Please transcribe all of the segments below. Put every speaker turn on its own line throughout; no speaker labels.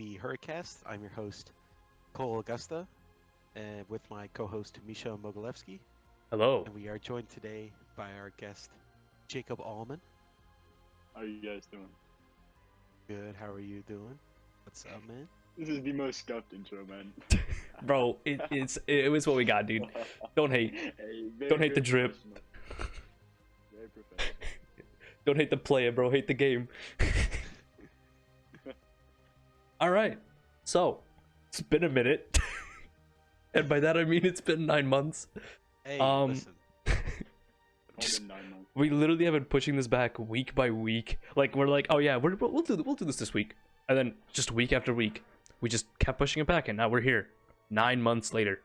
be Hurricast. I'm your host, Cole Augusta, and with my co-host Misha Mogilevsky,
Hello.
and we are joined today by our guest, Jacob Allman.
How are you guys doing?
Good. How are you doing? What's up, man?
This is the most scuffed intro, man.
Bro, it was what we got, dude. Don't hate.
Hey,
Don't hate the drip.
Very professional.
Don't hate the player, bro. Hate the game. Alright. So, it's been a minute. And by that I mean it's been 9 months.
Hey,
Um,
listen.
It's only been 9 months.
We literally have been pushing this back week by week. Like, we're like, oh yeah, we'll do this week. And then just week after week, we just kept pushing it back, and now we're here. 9 months later.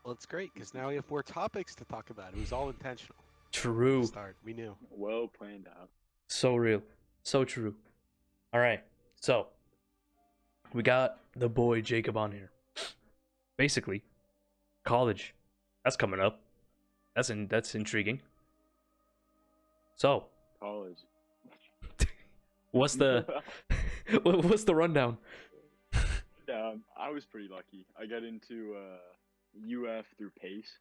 Well, it's great because now we have more topics to talk about. It was all intentional.
True.
Start. We knew.
Well planned out.
So real. So true. Alright, so we got the boy Jacob on here. Basically, college. That's coming up. That's intriguing. So,
College.
what's the what's the rundown?
Yeah, I was pretty lucky. I got into UF through PACE,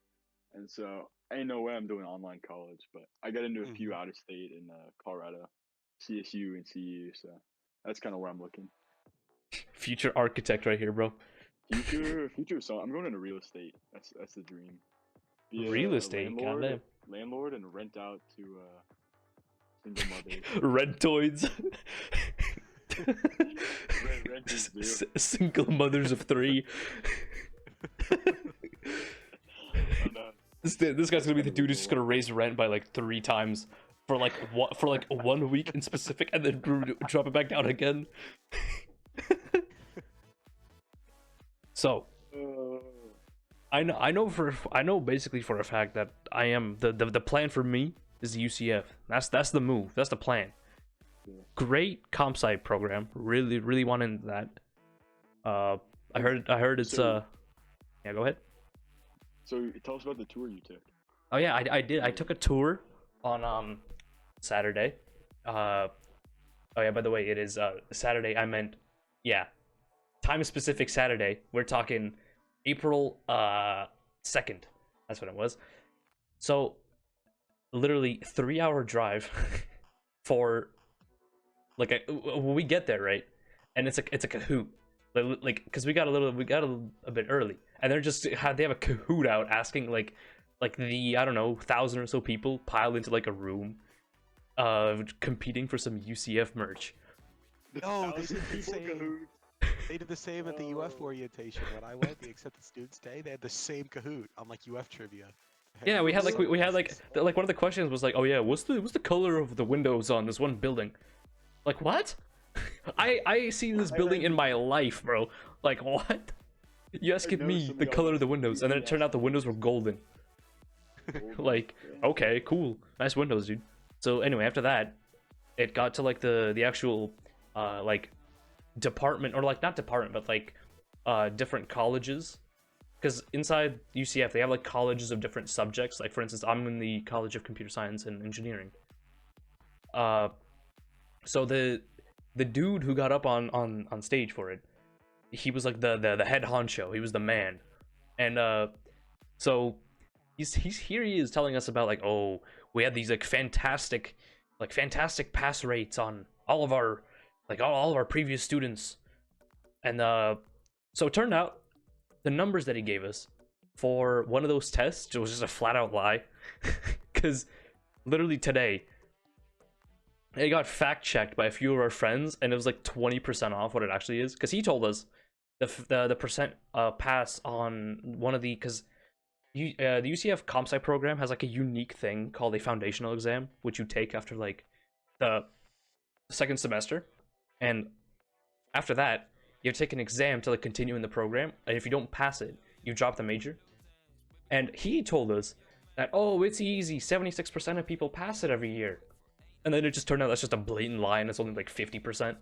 and so ain't no way I'm doing online college. But I got into a few out of state in Colorado, CSU and CU. So that's kind of where I'm looking.
Future architect right here, bro.
Future. So I'm going into real estate. That's the dream. Be
Real
a
estate,
landlord, and rent out to single mothers.
Rentoids.
Renters, dude.
Single mothers of 3. This guy's gonna be the dude who's just gonna raise rent by like 3 times for like 1 week in specific, and then drop it back down again. So I know basically for a fact that I am the plan for me is the UCF. That's the move. That's the plan.
Yeah.
Great comp sci program. Really want into that. I heard it's
So-
yeah, go ahead.
So tell us about the tour you took.
Oh yeah, I did. I took a tour on Saturday. Oh yeah, by the way, it is Saturday. I meant, yeah, time specific Saturday. We're talking April 2nd. That's what it was. So literally 3-hour drive for like when we get there, right? And it's a Kahoot. Like because we got a bit early, and they have a Kahoot out asking like the, I don't know, 1,000 or so people piled into like a room competing for some UCF merch.
No, they did the
1,000 people
same.
Kahoot.
They did the same at the UF orientation when I went. The accepted students day. They had the same Kahoot on like UF trivia.
Yeah, we had like we had like one of the questions was like, oh yeah, what's the color of the windows on this one building? Like, what? I see this building in my life, bro. Like, what? You asking
know
me the
somebody
color
else
of the windows, and then it turned out the windows were golden. Like, okay, cool, nice windows, dude. So anyway, after that, it got to like the actual like department, or like not department, but like different colleges. Because inside UCF, they have like colleges of different subjects. Like, for instance, I'm in the College of Computer Science and Engineering. So the dude who got up on stage for it, he was like the head honcho. He was the man, and so he's here. He is telling us about like, oh, we had these like fantastic pass rates on all of our all of our previous students, and so it turned out the numbers that he gave us for one of those tests was just a flat out lie, because literally today it got fact checked by a few of our friends, and it was like 20% off what it actually is. Because he told us the percent pass on one of the, because the UCF comp sci program has like a unique thing called a foundational exam, which you take after like the second semester, and after that you have to take an exam to like continue in the program, and if you don't pass it, you drop the major. And he told us that, oh, it's easy, 76% of people pass it every year. And then it just turned out that's just a blatant lie, and it's only like 50%.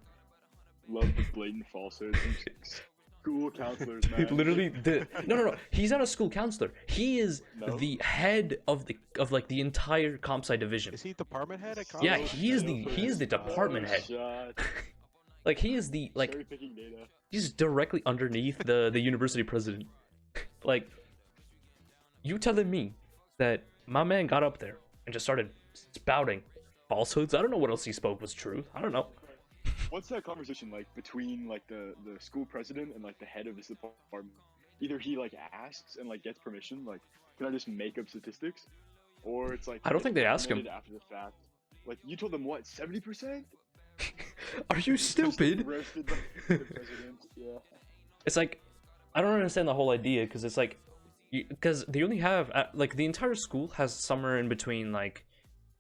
Love the blatant falsehoods. School counselors, man.
Literally, no. He's not a school counselor. He is the head of the entire comp sci division.
Is he department head at
Yeah,
college?
he is the department head.
Shot.
Like he is the like
Cherry picking data.
he's directly underneath the university president. Like, you telling me that my man got up there and just started spouting falsehoods? I don't know what else he spoke was truth. I don't know.
What's that conversation like between like the school president and like the head of his department? Either he like asks and like gets permission, like, can I just make up statistics? Or it's like
I don't think they ask him.
after the fact. Like you told them what, 70%?
Are you stupid?
Roasted the president. Yeah.
It's like, I don't understand the whole idea, because it's like, because they only have like the entire school has somewhere in between like,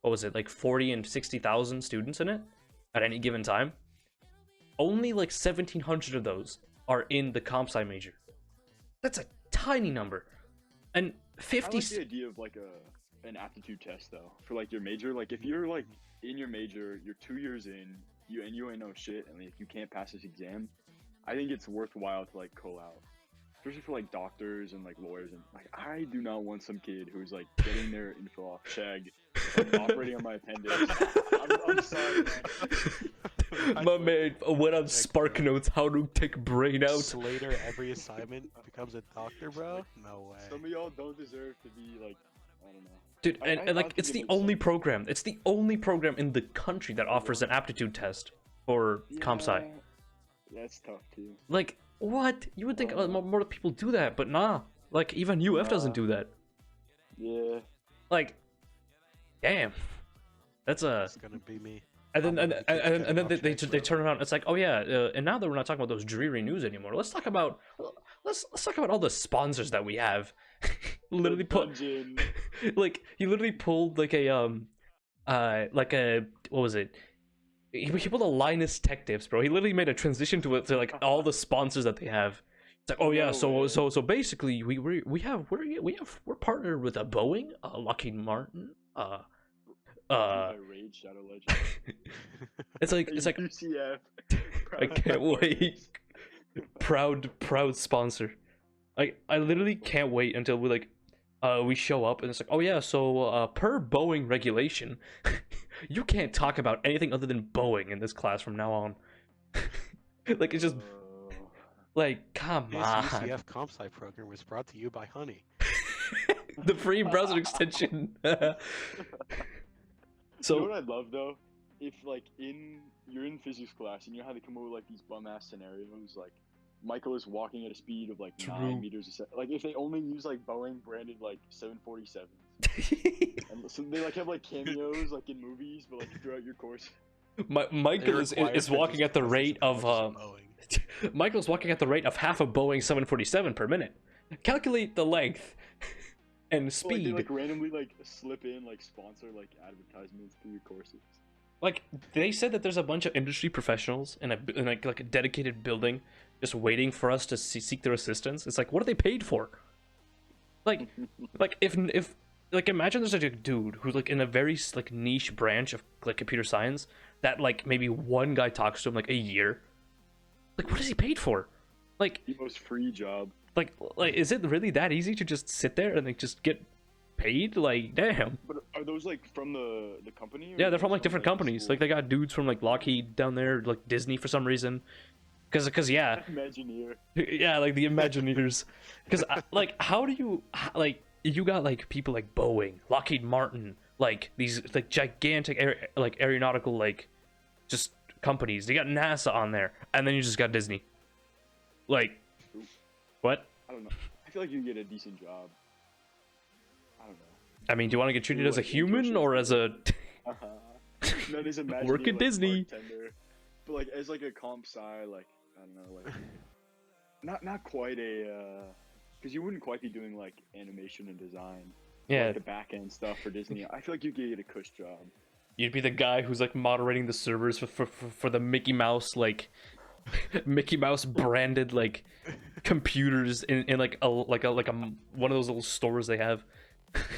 what was it, like 40 and 60,000 students in it at any given time. Only like 1,700 of those are in the comp sci major. That's a tiny number, and 50.
I like the idea of like an aptitude test though for like your major. Like if you're like in your major, you're 2 years in, you ain't know shit, and like you can't pass this exam. I think it's worthwhile to like call out, especially for like doctors and like lawyers. And like I do not want some kid who's like getting their info off Chegg, like, operating on my appendix. I'm sorry, man.
My man went on Spark Notes how to take brain out.
Slater every assignment becomes a doctor, bro? No way.
Some of y'all don't deserve to be like, I don't know.
Dude, and like,
think
it's
it
the
makes
only
sense.
program. It's the only program in the country that offers an aptitude test for comp sci.
That's tough too.
Like, what? You would think more people do that, but nah. Like, even UF doesn't do that.
Yeah.
Like, damn. That's a.
It's gonna be me.
And then
I'm gonna be
and then
kicking
they
off Chegg,
they
bro.
turn around. It's like, oh yeah, and now that we're not talking about those dreary news anymore, let's talk about all the sponsors that we have. Literally put
Dungeon.
like he literally pulled like a like a, what was it? He pulled a Linus Tech Tips, bro. He literally made a transition to like all the sponsors that they have. It's like, oh yeah,
No way.
so basically we're partnered with a Boeing, Lockheed Martin,
My Raid Shadow Legend.
it's like
UCF.
I can't wait. Proud sponsor. I literally can't wait until we show up and it's like, oh yeah, so per Boeing regulation, you can't talk about anything other than Boeing in this class from now on. Like, it's just like, come
This
on.
UCF comp sci program was brought to you by Honey.
The free browser extension. So
you know what I'd love though? If like you're in physics class and you know how they come up with like these bum ass scenarios, like Michael is walking at a speed of like
True.
9 meters a second. Like if they only use like Boeing branded like 747s. And so they like have like cameos like in movies, but like throughout your course.
Michael is walking at the rate of Michael's walking at the rate of half a Boeing 747 per minute. Calculate the length and
So, like,
speed.
they like randomly like slip in like sponsor like advertisements through your courses.
Like, they said that there's a bunch of industry professionals in like a dedicated building just waiting for us to seek their assistance. It's like, what are they paid for? Like if like, imagine there's like a dude who's like in a very like niche branch of like computer science that like maybe one guy talks to him like a year. Like, what is he paid for? Like,
The most free job.
like is it really that easy to just sit there and like just get paid? Like, damn.
But are those like from the company? Or
Yeah,
are
they're from
those
like different
the
companies.
school?
Like, they got dudes from like Lockheed down there, like Disney for some reason. Cause yeah,
Imagineer.
yeah, like the Imagineers. Cause like, how do you like, you got like people like Boeing, Lockheed Martin, like these like gigantic aeronautical like just companies. You got NASA on there, and then you just got Disney. Like, what?
I don't know. I feel like you can get a decent job. I don't know.
I mean, do you want to get treated as a
Like,
human
internships
or as a
Not as Imagineer,
Work at
like,
Disney.
bartender, but like as like a comp sci, like I don't know, like not quite a because you wouldn't quite be doing like animation and design.
yeah?
Like the back end stuff for Disney. I feel like you could get a cush job.
You'd be the guy who's like moderating the servers for the Mickey Mouse like Mickey Mouse branded like computers in like a one of those little stores they have.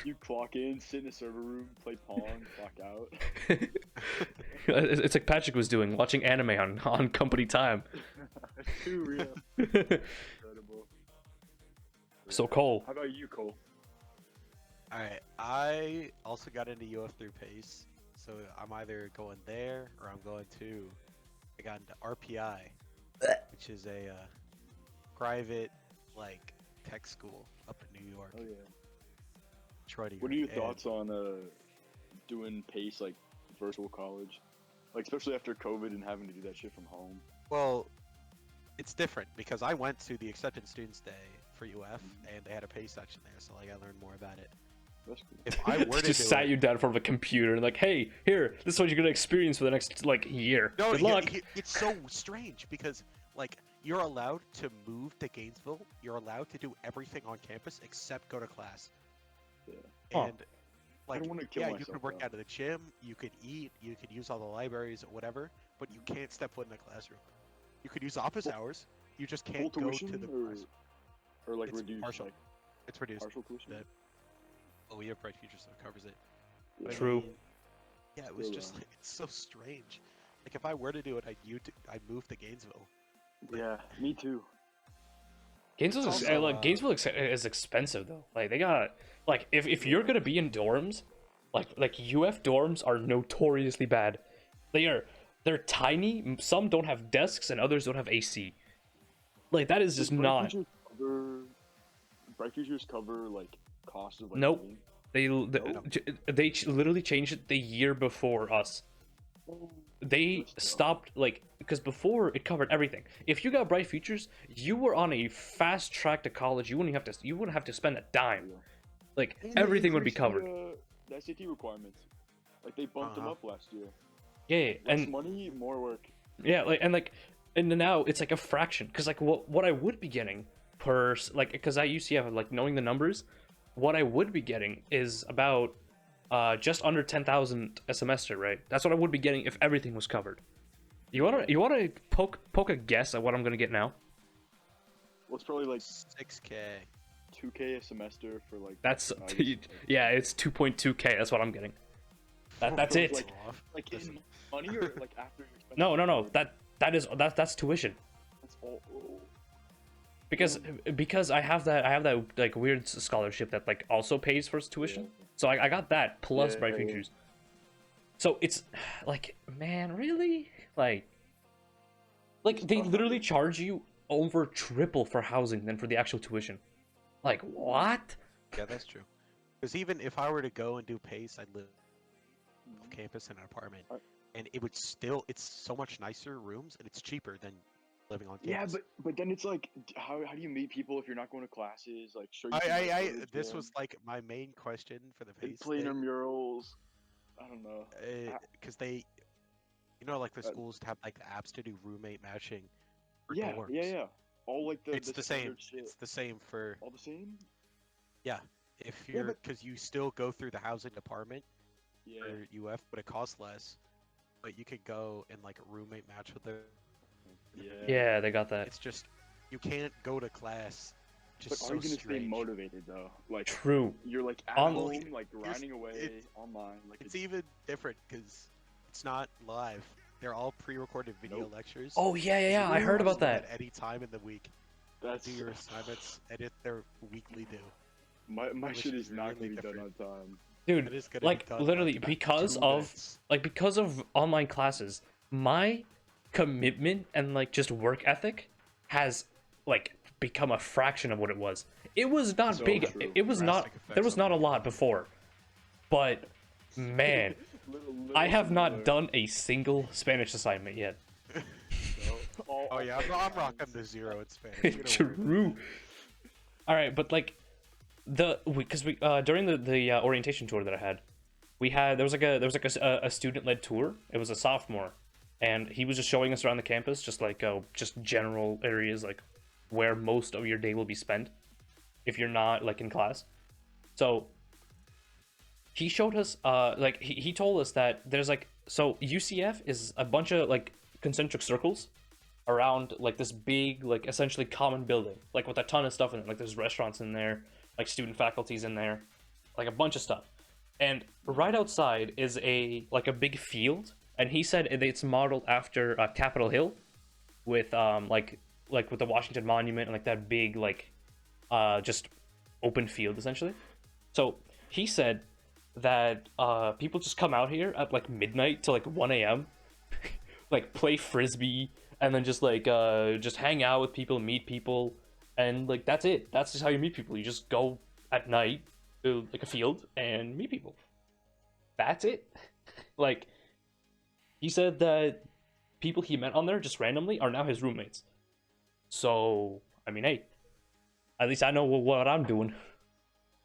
You clock in, sit in a server room, play Pong, clock out.
It's like Patrick was doing, watching anime on company time.
Too real. Incredible.
So Cole,
How about you, Cole?
Alright, I also got into UF through PACE, so I'm either going there or I'm going to I got into RPI, which is a private like tech school up in New York.
Oh yeah.
Detroit.
What are your thoughts on doing PACE like virtual college, like especially after COVID and having to do that shit from home?
Well, it's different because I went to the Acceptance Students Day for UF and they had a PACE section there, so like I learned more about it.
That's cool.
If I were to
just
do
sat
it,
you down in front of a computer and like, hey, here, this is what you're gonna experience for the next like year.
no,
Good luck.
it's so strange because like you're allowed to move to Gainesville, you're allowed to do everything on campus except go to class.
Yeah.
Huh.
And like,
don't wanna kill
yeah, you
myself,
could work
though.
out of the gym, you could eat, you could use all the libraries or whatever, but you can't step foot in the classroom. You could use office hours, you just
Full
can't go
tuition
to the
or,
class.
or like
It's
reduced,
partial.
like
It's reduced.
partial tuition.
That- Oh, we have Bright Future, so it covers it.
Yeah.
But I
True.
mean, yeah, it was
Still,
just like, it's so strange. Like if I were to do it, I'd move to Gainesville.
Yeah, me too.
Gainesville's
Also,
like Gainesville is expensive though. Like they got like if you're gonna be in dorms, like UF dorms are notoriously bad. They're tiny. Some don't have desks and others don't have AC. Like that is just not.
Bright Futures cover like cost of like
Nope.
living?
They literally changed it the year before us. They stopped like because before it covered everything. If you got Bright Futures, you were on a fast track to college. You wouldn't have to spend a dime. Like
And they
everything would be
increased
covered.
The SAT requirements. Like they bumped them up last year.
Yeah,
Less
and
money, more work.
yeah, and now it's like a fraction. Cause like what I would be getting per like because at UCF like knowing the numbers, what I would be getting is about just under 10,000 a semester, right? That's what I would be getting if everything was covered. You wanna poke a guess at what I'm gonna get now?
Well, it's probably like
6K.
2K a semester for like.
That's
I guess,
yeah, it's 2.2K. That's what I'm getting. That's it.
like
Listen.
in money or like after your expenses?
No. That's tuition.
That's all.
Because I have that like weird scholarship that like also pays for tuition. So I got that plus Bright
Yeah.
Futures. So it's like, man, really? Like they literally charge you over triple for housing than for the actual tuition. Like what?
Yeah, that's true. Because even if I were to go and do PACE, I'd live off campus in an apartment, and it's so much nicer rooms, and it's cheaper than living on
Yeah,
campus.
but then it's like, how do you meet people if you're not going to classes? Like, sure. You can,
I
like, go to the
this
gym
was like my main question for the
and
PACE
play
thing,
murals. I don't know.
because they, like the schools have like the apps to do roommate matching for
Yeah,
dorms.
yeah. All like
It's the same.
standard shit.
It's the same for
All the same.
if
Yeah,
you're
but-
because you still go through the housing department
Yeah.
for UF, but it costs less. But you could go and like roommate match with them.
Yeah.
Yeah, they got that.
It's just you can't go to class.
But
Just
are
so
you gonna
strange.
stay motivated though? Like,
True.
you're like at
On-
home, like grinding away
it's-
online. Like,
It's even different because it's not live. They're all pre-recorded video
Nope.
lectures.
Oh yeah.
So
I
you
heard
can
about
watch them
that.
At any time in the week,
that's
do your assignments, edit their weekly due.
my
which
shit
is
is not
really
gonna be done on
different.
time.
It
Dude,
is gonna be
like
done in,
literally
like,
because
2
of
minutes.
because of online classes, my commitment and like just work ethic has like become a fraction of what it was. It was not
So
big.
true.
It was not.
Drastic
There was
effects
not a
on
lot before, but man,
Little
I have not
similar.
done a single Spanish assignment yet.
Oh yeah, I'm rocking the 0 in Spanish. We don't worry.
True. All right, but like because we during the orientation tour that I had, there was like a student led tour. It was a sophomore, and he was just showing us around the campus, just like just general areas like where most of your day will be spent if you're not like in class. So he showed us like he told us that there's like so UCF is a bunch of like concentric circles around like this big like essentially common building like with a ton of stuff in it. Like there's restaurants in there, like student faculties in there, like a bunch of stuff. And right outside is a big field, and he said it's modeled after Capitol Hill with like with the Washington Monument and like that big like just open field essentially. So he said that people just come out here at like midnight to like 1 a.m. like play frisbee, and then just like just hang out with people, meet people, and like that's it. That's just how you meet people. You just go at night to like a field and meet people. That's it. Like he said that people he met on there just randomly are now his roommates. So I mean, hey, at least I know what I'm doing.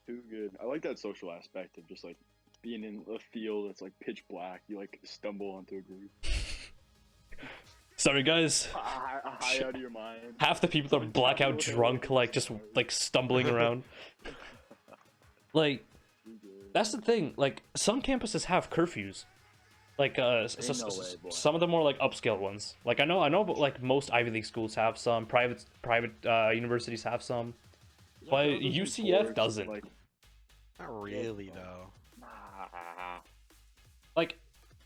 Too good. I like that social aspect of just like being in a field that's like pitch black. You like stumble onto a group.
Sorry guys,
High out of your mind.
half the people are blackout drunk, like just like stumbling around. Like that's the thing. Like some campuses have curfews. Like some of the more like upscale ones. Like I know, but like most Ivy League schools have some. Private universities have some. But UCF doesn't.
Like,
Not really though.
Like,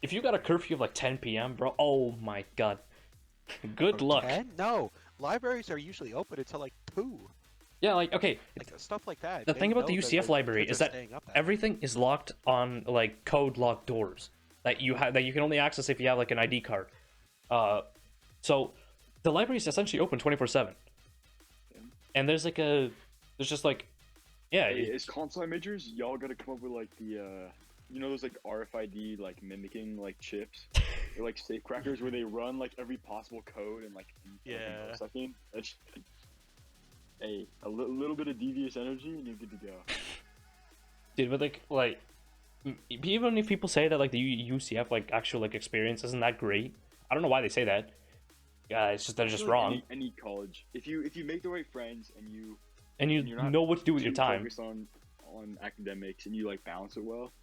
if you got a curfew of like 10 p.m., bro, oh my god. Good luck.
10? No, libraries are usually open until like 2.
Yeah, like, okay.
Like stuff like that.
The
They
thing about the
know
UCF library
kids
is
are
that
staying up that
everything is locked on like code locked doors that you can only access if you have like an ID card. So the library is essentially open 24/7. And there's just like, yeah.
Hey, as comp sci majors, y'all gotta come up with like the you know those like RFID like mimicking like chips, or like safe crackers where they run like every possible code and like
Yeah.
a second. That's hey, a little bit of devious energy and you're good to go.
Dude, but like even if people say that like the UCF like actual like experience isn't that great, I don't know why they say that. Yeah, it's just they're just wrong.
Any college, if you make the right friends and you
You
you're not
know what to do with your time.
focused on academics and you like balance it well,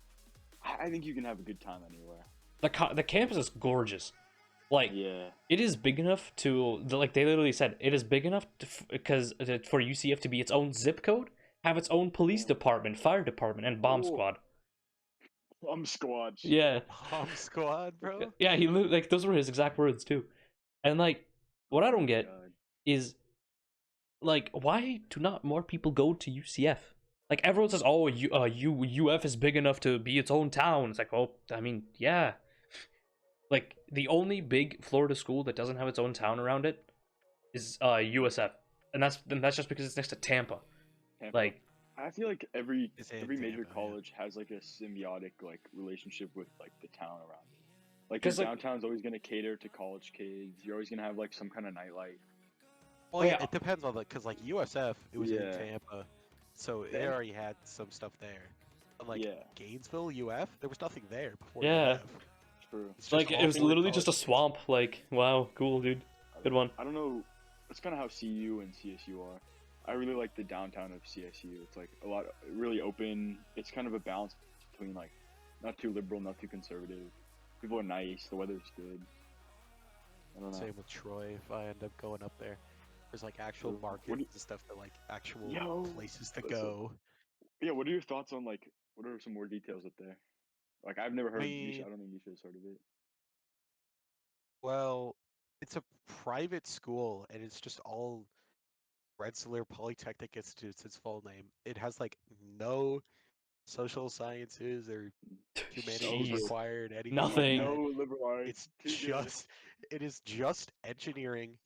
I think you can have a good time anywhere.
The campus is gorgeous. Like
Yeah.
it is big enough to like they literally said it is big enough because for UCF to be its own zip code, have its own police department, fire department, and bomb squad.
Squad.
Yeah.
Bomb squad, bro.
Yeah, he like those were his exact words too. And like what I don't get
God.
is like why do not more people go to UCF? Like everyone says, oh, UF is big enough to be its own town. It's like, oh, I mean, yeah. Like the only big Florida school that doesn't have its own town around it is USF, and that's just because it's next to Tampa. Like
I feel like every major
Tampa,
college has like a symbiotic like relationship with like the town around it. Like
'Cause,
your
like-
downtown's always gonna cater to college kids. You're always gonna have like some kind of nightlife.
Well,
yeah.
yeah, it depends on because like USF, it was in
Yeah.
Tampa, so they
Yeah.
already had some stuff there. But like
Yeah.
Gainesville, UF, there was nothing there before
Yeah.
UF.
True.
It's just
like
all
it was
foreign
literally just a
colleges.
swamp. Like wow, cool, dude. Good one.
I don't know. That's kind of how CU and CSU are. I really like the downtown of CSU. It's like a lot, really open. It's kind of a balance between like not too liberal, not too conservative. People are nice. The weather's good. I don't know.
Same with Troy. If I end up going up there, there's like actual
True.
markets
What do
and stuff that like actual
Yo,
places to
what's
go.
Yeah, what are your thoughts on like what are some more details up there? Like I've never heard of
mean-
I don't think you should have heard of it.
Well, it's a private school, and it's just all Rensselaer Polytechnic Institute's its full name. It has like no social sciences or humanities
Jeez.
required. Anything
Nothing.
Like that.
No liberal arts.
It's
Too good.
it is just engineering,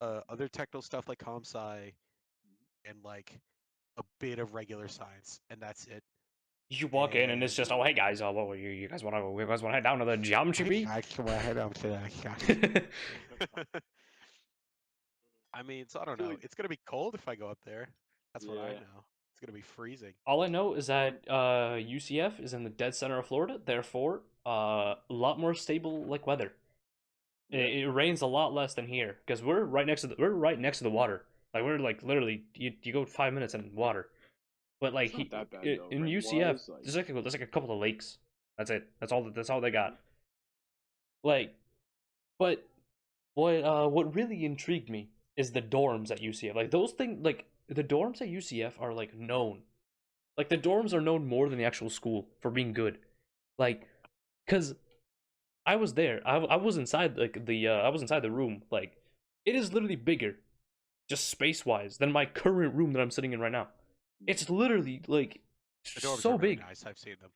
other technical stuff like comp sci, and like a bit of regular science, and that's it.
You walk in and it's just, oh hey guys, oh well, you guys want to head down to the geometry bee?
I mean, so I don't
feel
know.
like-
It's gonna be cold if I go up there. That's what I
Yeah.
know. It's gonna be freezing.
All I know is that UCF is in the dead center of Florida, therefore a lot more stable like weather. It rains a lot less than here because we're right next to the water. Like we're like literally you go 5 minutes in water. But like
It's not that bad, though,
in
rain-wise,
UCF,
like-
there's like a couple of lakes. That's it. That's all they got. Like, but what really intrigued me is the dorms at UCF. Like those things, like the dorms at UCF are like known. Like the dorms are known more than the actual school for being good. Like, cause I was there. I was inside like I was inside the room. Like, it is literally bigger, just space wise, than my current room that I'm sitting in right now. It's literally like
The dorms
so
are really
big.
nice. I've seen them.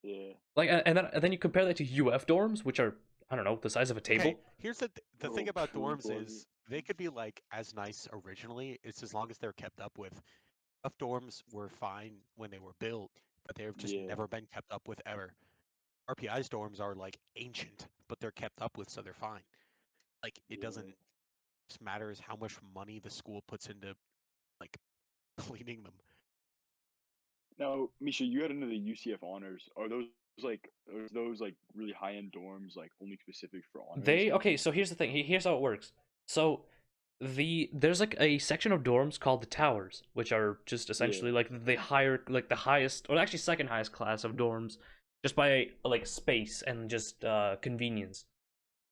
Yeah.
Like, and then you compare that to UF dorms, which are I don't know, the size of a table.
Okay, here's the thing
Oh,
about
room
dorms
closet.
is they could be like as nice originally. It's as long as they're kept up with. Buff dorms were fine when they were built, but they've just
Yeah,
never been kept up with ever. RPI's dorms are like ancient, but they're kept up with, so they're fine. Like it
yeah.
doesn't just matters how much money the school puts into like cleaning them.
Now, Misha, you got into the UCF honors. Are those like really high end dorms, like only specific for honors?
Okay, so here's the thing. Here's how it works. So there's like a section of dorms called the towers, which are just
Yeah,
essentially like the highest, or actually second highest class of dorms, just by like space and just convenience.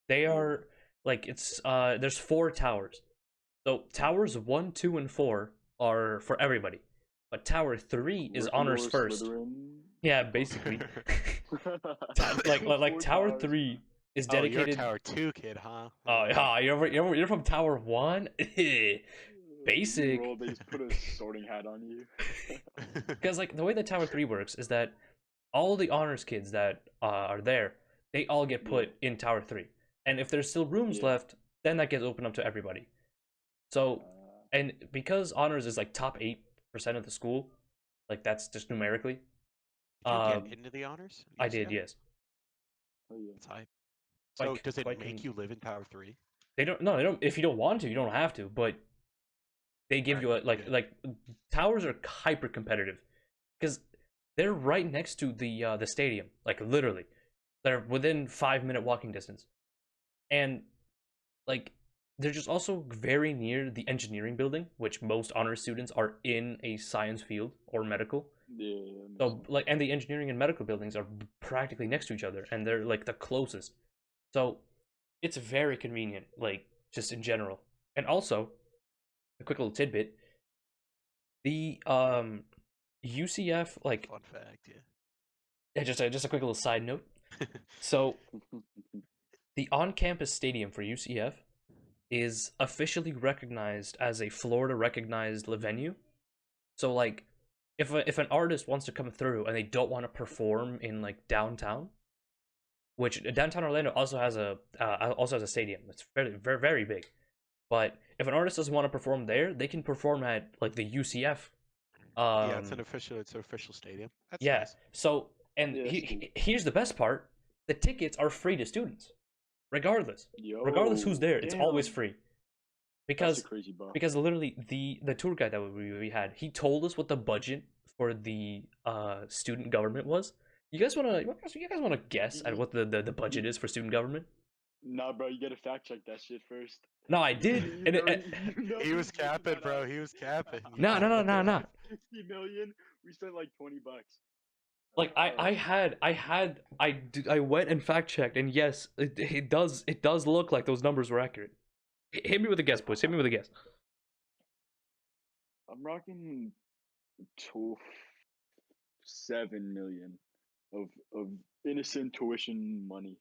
They
yeah.
are like it's there's four towers. So towers 1, 2, and 4 are for everybody, but tower 3 is honors
Gryffindor,
first.
Slytherin.
Yeah, basically. Like
Four
tower
towers.
3 is
Oh, you're a
dedicated.
Tower 2 kid, huh?
Oh, yeah, you're from Tower 1?
You
Basic.
roll. They just put a sorting hat on you.
Because, like, the way that Tower 3 works is that all the honors kids that are there, they all get
Yeah,
put in Tower 3. And if there's still rooms
yeah.
left, then that gets opened up to everybody. So,
Uh,
and because honors is like top 8% of the school, like, that's just numerically.
Did you get
Um,
into the honors?
I did,
UCF?
yes.
oh yeah.
That's high. So
Like,
does it
quite
make you live in Tower 3?
they don't, no, they don't, if you don't want to, you don't have to, but they give
Alright,
you a
good.
like towers are hyper competitive because they're right next to the stadium, like literally, they're within 5 minute walking distance, and like they're just also very near the engineering building, which most honor students are in a science field or medical.
Yeah, yeah, that makes
So
sense.
like, and the engineering and medical buildings are practically next to each other, and they're like the closest. So it's very convenient, like just in general. And also, a quick little tidbit: the UCF, like,
Fun fact,
yeah, just a quick little side note.
yeah.
So the on-campus stadium for UCF is officially recognized as a Florida recognized venue. So like, if an artist wants to come through and they don't want to perform in like downtown, which downtown Orlando also has a stadium. It's very very big. But if an artist doesn't want to perform there, they can perform at like the UCF.
Yeah, it's
Um,
an official stadium. That's
yeah.
nice.
So, and
Yeah, that's cool.
here's the best part: the tickets are free to students, regardless. Regardless who's
Yo,
there, it's always
damn.
free.
That's a
Because
crazy buff.
literally the tour guide that we had, he told us what the budget for the student government was. You guys wanna guess at
You,
what the budget
you,
is for student government?
nah, bro, you gotta fact check that shit first.
No, I did,
You
and
know, you know
He was
he's making
capping,
that
bro.
up.
He was capping. You
no, no,
can't
no,
look
no,
it
no.
up.
60 million. We spent like $20.
Like I went and fact checked, and yes, it does look like those numbers were accurate. Hit me with a guess, boys. Hit me with a guess.
I'm rocking to 7 million of innocent tuition money.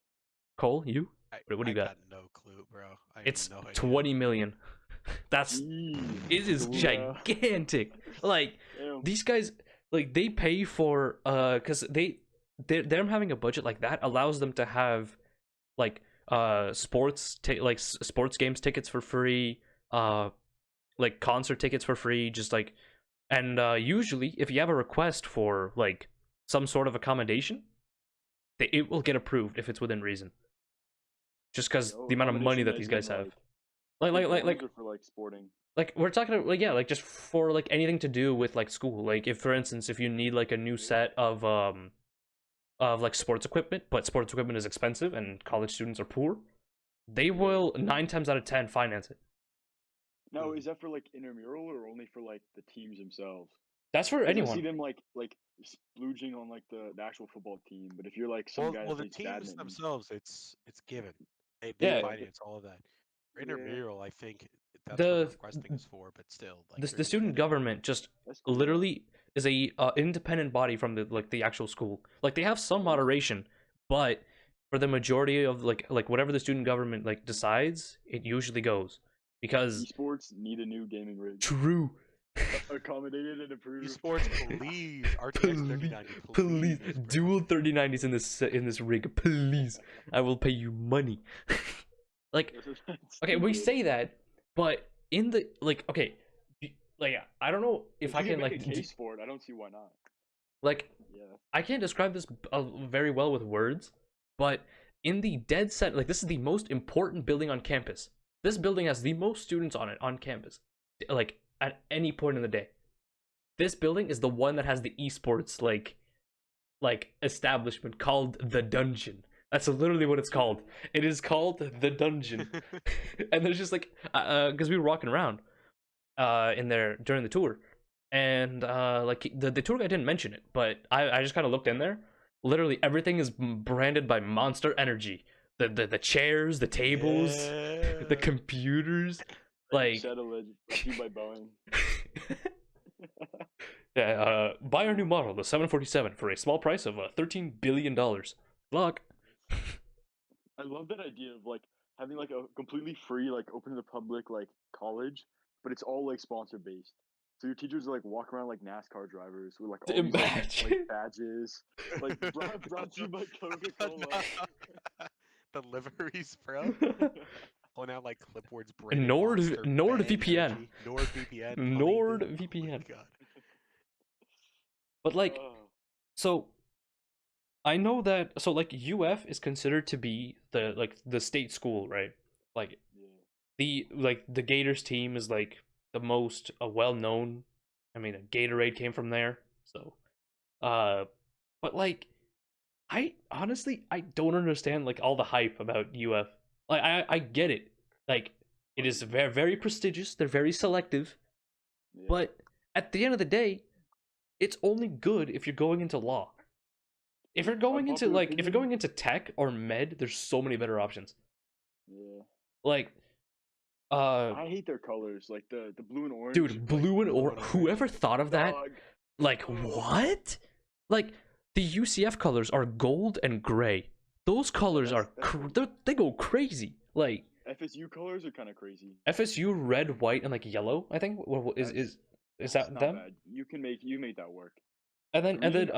Cole, you? What do
I
you got?
got no clue, bro. I have
It's
no idea.
20 million. That's
Jeez,
it is
bro.
gigantic. Like,
Damn.
these guys, like, they pay for because them having a budget like that allows them to have like sports games tickets for free, like concert tickets for free, just like, and usually if you have a request for like some sort of accommodation, it will get approved if it's within reason, just because
Yo,
the amount of money
accommodation
that these
as in
guys have.
for
Like like
dorms
like
or for like sporting.
like we're talking about, like, yeah, like just for like anything to do with like school. Like, if for instance, if you need like a new set of like sports equipment, but sports equipment is expensive and college students are poor, they will 9 times out of 10 finance it.
Now,
Mhm.
is that for like intramural or only for like the teams themselves?
That's for
Because I see
anyone.
them like splooging on like the actual football team, but if you're like some
Well,
guy
well,
that
the
plays
teams
badminton,
themselves, it's given. They
Yeah,
yeah, but
finance all of that. For
yeah,
intramural, I think that's what the
the
requesting is for, but still, like
the
you're gonna
student
get it.
government just
that's cool though.
literally is a independent body from the actual school. Like, they have some
That's
moderation, but for the majority of like whatever the student government like decides, it usually goes, because
esports need a new gaming rig.
true.
Accommodated and approved.
Esports, please. RTX
Please,
3090,
please,
please, bro.
dual 3090s in this rig, please. I will pay you money. Like, okay, we say that, but in the okay, like I don't know if I
you
can
make
like
a case for it, I don't see why not.
like
Yeah.
I can't describe this very well with words, but in the dead set, like this is the most important building on campus. This building has the most students on it on campus, like at any point in the day. This building is the one that has the esports like establishment called the Dungeon. That's literally what it's called. It is called the Dungeon, and there's just like because we were walking around in there during the tour, and like the tour guide didn't mention it, but I just kind of looked in there. Literally everything is branded by Monster Energy. The chairs, the tables, the
Yeah.
computers, like
Settle it by Boeing.
yeah. Buy our new model, the 747, for a small price of $13 billion. Luck.
I love that idea of like having like a completely free, like open to the public like college, but it's all like sponsor based. So your teachers like walk around like NASCAR drivers with like all these
Imagine.
like badges, like brought to you by Coca Cola.
The liveries, bro. Pulling out like clipboards branded Monster,
Nord
Bang
VPN.
Energy, NordVPN,
Nord
Humming, dude.
VPN.
Oh my god.
But like,
Oh,
so I know that like UF is considered to be the state school, right? Like
yeah.
the Gators team is like the most well known. I mean, Gatorade came from there, so but like I honestly I don't understand like all the hype about UF. Like I get it. Like it is very very prestigious. They're very selective,
Yeah.
but at the end of the day, it's only good if you're going into law. If you're going into
Unpopular
if you're
opinion?
going into tech or med, there's so many better options.
Yeah.
Like
I hate their colors, like the blue and orange.
dude, blue and
blue
or
and orange.
whoever thought of that?
Dog.
Like
Ugh.
what? Like the UCF colors are gold and gray. Those colors
that's-
are they go crazy. Like
FSU colors are kind of crazy.
FSU red, white, and like yellow. I think is
That's
that
not
them?
bad. You make that work.
And then
Green,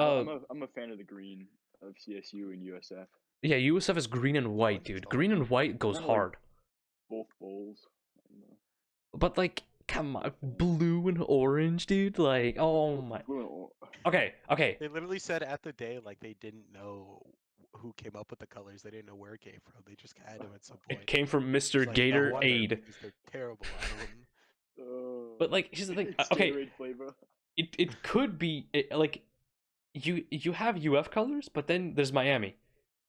I'm a fan of the green of CSU and USF.
yeah, USF is green and white, dude. Green and white goes
Kinda like-
hard.
Both bowls. I don't know.
But like, come on, blue and orange, dude. Like, oh my.
Blue and orange.
Okay.
They literally said at the day like they didn't know who came up with the colors. They didn't know where it came from. They just had them at some point.
It came from
It's
Mr.
like, no
Gator
wonder,
Aid.
because they're terrible. I don't.
But like, here's the thing.
It's
Okay,
Gatorade flavor.
it could be like you have UF colors, but then there's Miami,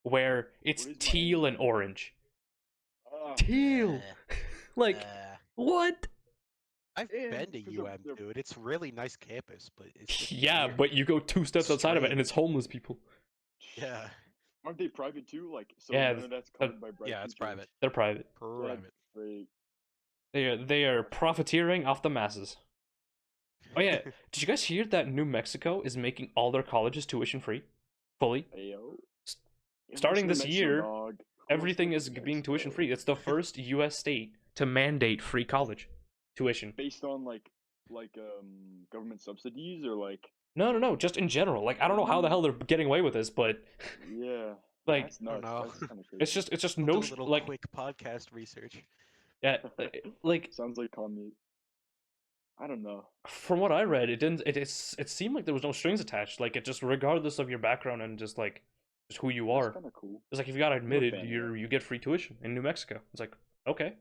where it's
What is
teal
Miami?
and orange.
Ah,
Teal. Like what?
I've
Yeah,
been to
because
UM,
they're-
dude. It's really nice campus, but it's just
Yeah,
weird.
but you go 2 steps outside of it, and it's homeless people.
Yeah,
Aren't they private too? Like so
Yeah,
none of that's covered by bright
yeah, it's
futures?
private.
They're private.
Private.
Right.
They are profiteering off the masses. Oh yeah, did you guys hear that New Mexico is making all their colleges tuition free, fully?
Ayo.
Starting
Who's
this
New Mexico,
year,
dog? Who wants
Everything
to
is
New
being tuition
Mexico?
free. It's the first U.S. state to mandate free college tuition.
Based on like government subsidies or like
No, just in general. Like I don't know how the hell they're getting away with this, but
yeah.
like
That's nuts.
know.
That's kind of crazy.
it's just
We'll
no
do a little
like
quick podcast research.
yeah like
Sounds like commute. I don't know.
from what I read, it seemed like there was no strings attached. Like it just regardless of your background and just like just who you
That's
are.
kind of cool.
It's like if you got admitted,
fan of
you get free tuition in New Mexico. It's like okay,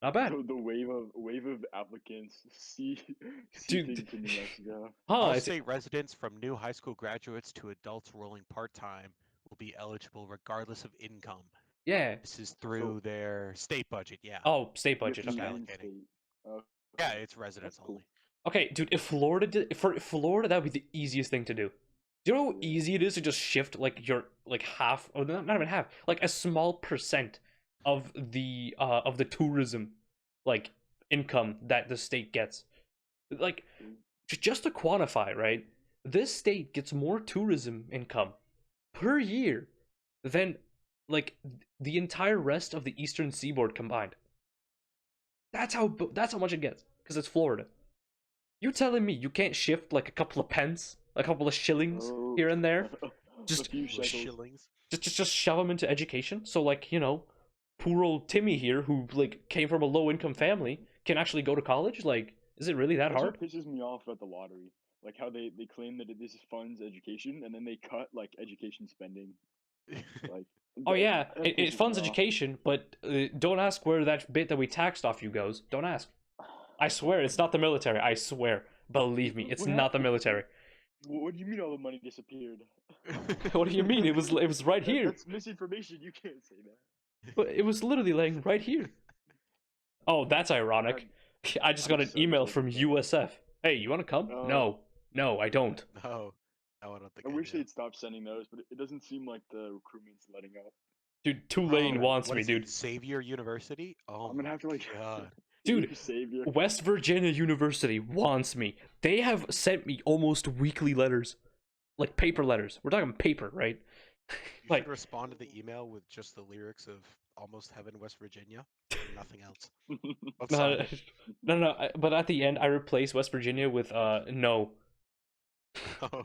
not bad.
The wave of applicants
Dude.
seeping to New Mexico.
Huh?
All
It's,
state residents from new high school graduates to adults rolling part-time will be eligible regardless of income.
yeah.
This is through their state budget, yeah.
Oh, state budget.
Just
Okay.
allocating.
in-state. Oh,
Yeah, it's residents
That's cool.
only.
Okay, dude. If Florida did for Florida, that would be the easiest thing to do. Do you know how
Yeah.
easy it is to just shift like your like half or not even half, like a small percent of the tourism like income that the state gets. Like just to quantify, right? This state gets more tourism income per year than like the entire rest of the eastern seaboard combined. That's how much it gets because it's Florida. You telling me you can't shift like a couple of pence, a couple of shillings
Oh,
here and there?
a
Just
few
Little
shekels.
shillings.
just shove them into education. So like, poor old Timmy here who like came from a low income family can actually go to college? Like, is it really that
That's
hard?
what pisses me off about the lottery. Like how they claim that this funds education, and then they cut like education spending. Like
Oh yeah,
that
it
pisses me
funds
off.
education, but don't ask where that bit that we taxed off you goes. Don't ask. I swear it's not the military. I swear. Believe me, it's
What
not the
happened?
military.
What do you mean all the money disappeared?
What do you mean? It was right here.
That's misinformation. You can't say that.
It was literally laying right here. Oh, that's ironic. I just got
I'm
an
so
email
sick
from
of that.
USF. Hey, you want to come?
Uh,
No. No, I don't.
No, no, I don't think
I
I
wish
do.
they'd stop sending those, but it doesn't seem like the recruitment's letting up.
Dude, Tulane
Oh,
wants
what
me,
is it?
dude.
Xavier University? Oh
I'm gonna
my
have to like
god.
Dude,
savior.
West Virginia University wants me. They have sent me almost weekly letters. Like paper letters. We're talking paper, right?
You should
Like,
respond to the email with just the lyrics of Almost Heaven, West Virginia, and nothing else.
no,
Outside it.
no, but at the end, I replace West Virginia with no.
Oh,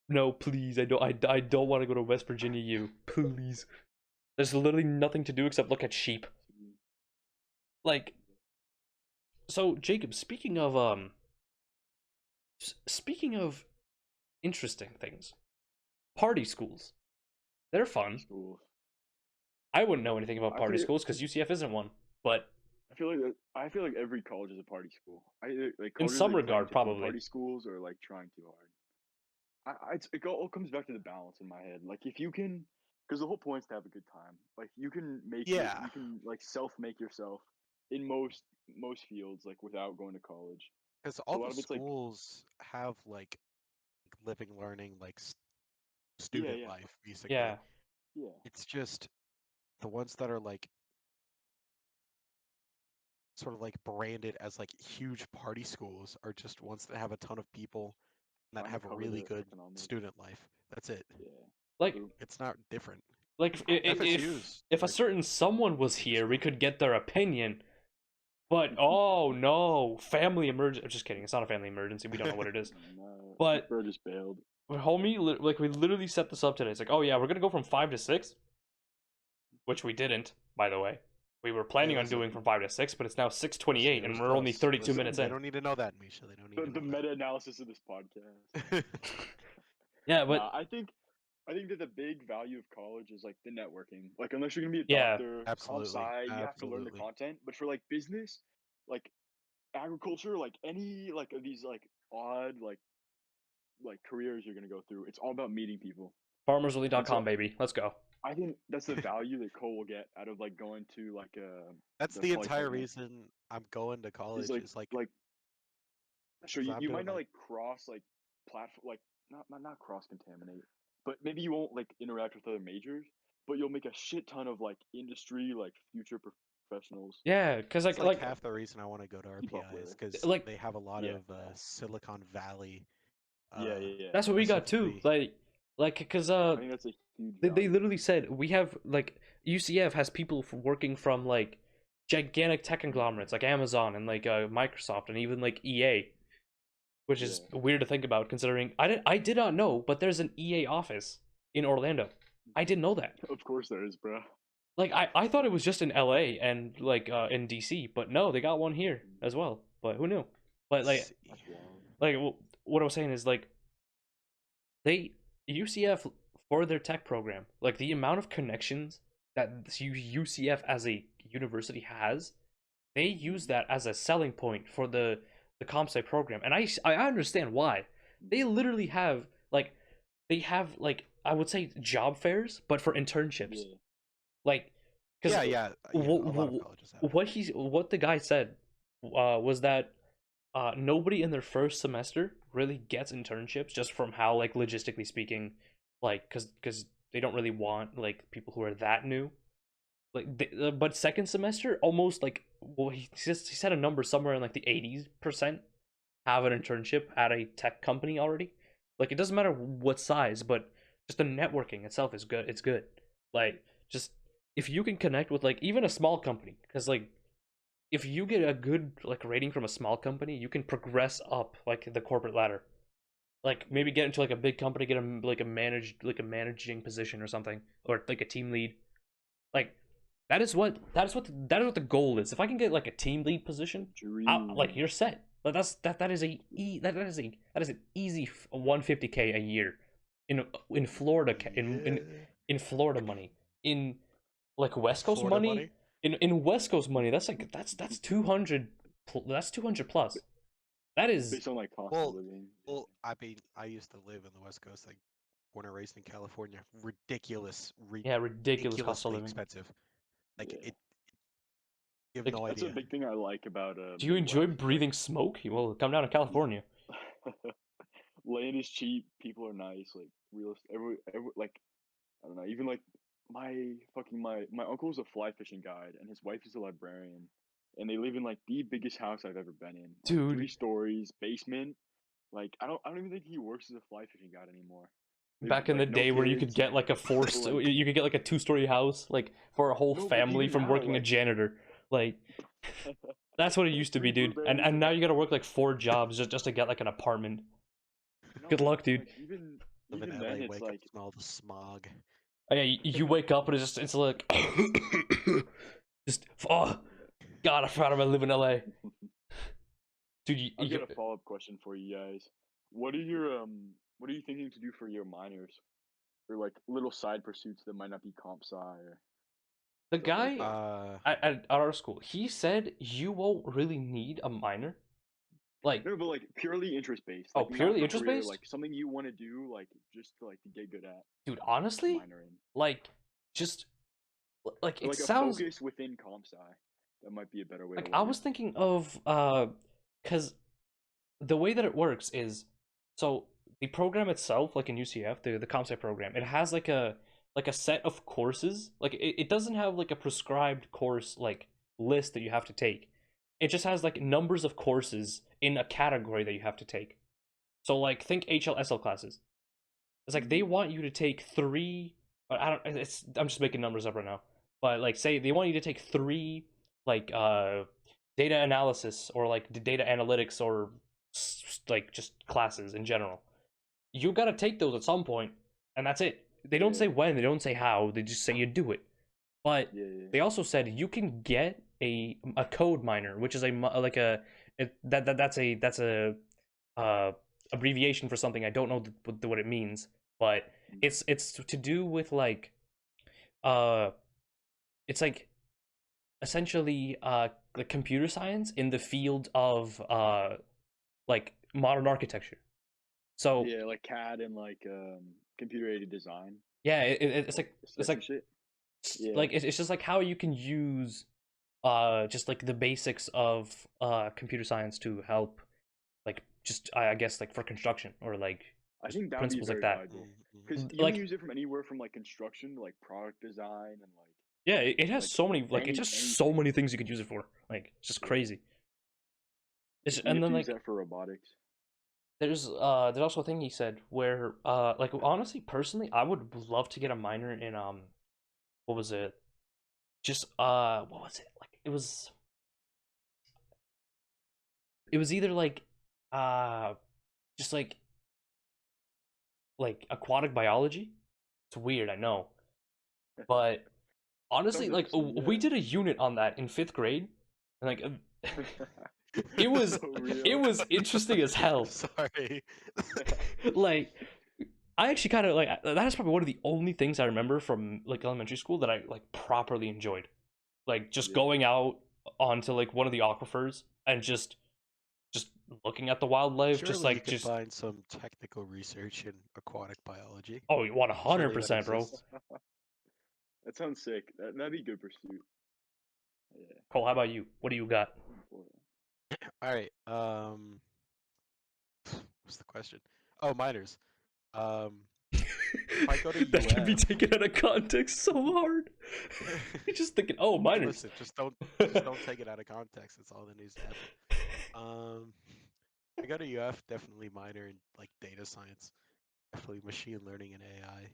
No, please. I don't want to go to West Virginia U. Please. There's literally nothing to do except look at sheep. Like, so Jacob, speaking of interesting things, party schools. They're fun.
School.
I wouldn't know anything about
I
party
feel
schools because UCF isn't one. But
I feel like every college is a party school. Like
in
colleges
some
that claim
regard,
to be
probably.
party schools are like trying too hard. It all comes back to the balance in my head. Like if you can, because the whole point is to have a good time. Like you can
yeah.
you can like self make yourself in most fields like without going to college.
Because
So
all
a lot
the
of it's like
schools have like living, learning, like
yeah,
student
yeah,
life, basically.
Yeah.
yeah.
It's just the ones that are like sort of like branded as like huge party schools are just ones that have a ton of people and that
Trying to
have a
cover
really
the
good
economics.
student life. That's it.
Yeah,
Like,
true.
It's not different.
if
FSU's
if a
like
certain someone was
big
here, we
school.
could get their opinion. But oh no, family emergency. Just kidding. It's not a family emergency. We don't know what it is.
No,
But
bro just bailed.
homie, like we literally set this up today. It's like, oh yeah, we're gonna go from 5 to 6, which we didn't, by the way. We were
Hey,
planning on doing
listen,
from 5 to 6, but it's now
listen,
6:28,
it
and
was
we're only
close.
32
Listen,
minutes
they
in.
don't need to know that, Misha. They don't need to
The
know
meta analysis of this podcast.
that.
Yeah,
Nah,
but
I think that the big value of college is like the networking. Like unless you're gonna be a
yeah,
doctor, comp
Absolutely.
sci, you have to learn the
Absolutely.
content. But for like business, like agriculture, like any like of these like odd like careers you're gonna go through, it's all about meeting people. And so
farmersonly.com, baby. Let's go.
I think that's the value that Cole will get out of like going to like
That's
the
the entire
polytechnic
reason I'm going to
is
college is like
like sure
because I'm
you
doing
might not
like
like cross like platform like not cross contaminate, but maybe you won't like interact with other majors, but you'll make a shit ton of like industry like future professionals
Yeah, because
it's
like
like
like
half the reason I want to go to
keep up
RPI is
with.
because
like
they have a lot
Yeah,
of Silicon Valley,
yeah,
uh,
yeah, yeah.
that's what we got too.
specifically.
Like because
I think that's a huge
they
value.
literally said we have like UCF has people working from like gigantic tech conglomerates like Amazon and like Microsoft and even like EA, which is
Yeah,
weird to think about considering I did not know, but there's an EA office in Orlando. I didn't know that.
of course there is, bro.
Like I thought it was just in LA and like in DC, but no, they got one here as well. But who knew? But
Let's see.
That's wild.
like what I was saying is like they UCF for their tech program, like the amount of connections that UCF as a university has, they use that as a selling point for the comp sci program, and I understand why. They literally have like they have like I would say job fairs, but for internships,
Yeah,
like because
Yeah. A lot of colleges have.
what the guy said was that nobody in their first semester really gets internships just from how like logistically speaking, like because they don't really want like people who are that new. Like, but second semester almost like well he said a number somewhere in like the 80% have an internship at a tech company already. Like it doesn't matter what size, but just the networking itself is good. It's good. Like just if you can connect with like even a small company, because like if you get a good like rating from a small company, you can progress up like the corporate ladder. Like maybe get into like a big company, get a managing position or something, or like a team lead. Like that is what the goal is. If I can get like a team lead position, like
Dream.
you're set. But that is an easy 150K a year in Florida in Florida money, in like West Coast
Florida
money,
money.
in West Coast money. That's 200 that's 200 plus. That is
Based on like cost of
Well,
living.
well, I mean, I used to live in the West Coast, like born and raised in California.
yeah, ridiculous cost of
Ridiculously
living.
expensive. Like
Yeah.
you have
Like,
no
That's a
idea.
big thing I like about
do you enjoy
Midwest. Like,
breathing smoke? Well, come down to California.
land is cheap, people are nice, like real like I don't know, even like my uncle's a fly fishing guide and his wife is a librarian and they live in like the biggest house I've ever been in. Like
Dude,
3 stories, basement. Like I don't even think he works as a fly fishing guide anymore. They've
back in the
like no
day where you could
kids,
get like a
but like
you could get like a two-story house like for a whole
no, but
family
even
from
now,
working a
like
janitor. Like that's what it used to
three
be, dude.
blueberries
And
and
now you gotta work like 4 jobs just to get like an apartment. Good
no,
luck,
and
dude.
like even
Live in
even
LA,
then it's
wake up,
like
smell the smog.
Oh, yeah, you wake up and it's like just oh god, I forgot I live in LA. Dude,
I've got a follow-up question for you guys. What are you thinking to do for your minors? Or like little side pursuits that might not be comp sci or
the
stuff like
guy
that.
at our school, he said you won't really need a minor. Like,
No, but like purely interest based,
oh,
like not
purely
for
interest
career,
based?
like something you want to do, like just to like to get good at,
Dude, honestly,
minor in,
like, just like
or
it
like a
sounds
focus within comp sci. That might be a better way to
like I
word it.
was thinking of because the way that it works is so the program itself, like in UCF, the comp sci program, it has like a set of courses. Like it doesn't have like a prescribed course like list that you have to take. It just has like numbers of courses in a category that you have to take. So like think HLSL classes. It's like they
Mm,
want you to take three. I don't. It's I'm just making numbers up right now. But like say they want you to take three like data analysis or like data analytics or like just classes in general. You gotta take those at some point, and that's it. They don't
yeah,
say when. They don't say how. They just say you do it. But
yeah, yeah.
they also said you can get a code minor, which is like that's a uh, abbreviation for something. I don't know what it means, but
Mm.
it's to do with like uh it's like essentially like computer science in the field of like modern architecture. So
Yeah, like CAD and like computer aided design,
yeah, it's
like
like it's
such and
like
shit. Yeah,
it's just like how you can use just like the basics of computer science to help like just I guess like for construction or like
I
just
think that would be
principles like
very
that.
valuable because
Mm-hmm.
you can
Like
use it from anywhere from like construction to like product design and
yeah, it has
like
so many like it's just so
anything.
many things you could use it for. Like it's just
Yeah.
crazy. It's
We
and
have
then
to use
like
that for robotics.
there's also a thing he said where like honestly personally I would love to get a minor in what was it? Just what was it? Like it was either uh just like aquatic biology. It's weird, I know. But honestly,
Sounds
like
interesting,
we
yeah.
did a unit on that in 5th grade and like it
That's
was
so
it
real.
was interesting as hell.
Sorry.
Like I actually kind of like that is probably one of the only things I remember from like elementary school that I like properly enjoyed. Like just
Yeah.
going out onto like one of the aquifers and just looking at the wildlife, just
Surely you
like
could
just
find some technical research in aquatic biology.
oh,
Surely that
100%, bro.
exists.
That sounds sick. That'd be a good pursuit. Yeah.
Cole, how about you? What do you got?
Looking forward to
All right. What's the question? Oh, minors. Um, if I go to
That can be
UF,
taken out of context so hard. You're just thinking, oh, minors.
listen, just don't take it out of context. That's all that needs to happen. I go to UF, definitely minor in like data science, definitely machine learning and AI.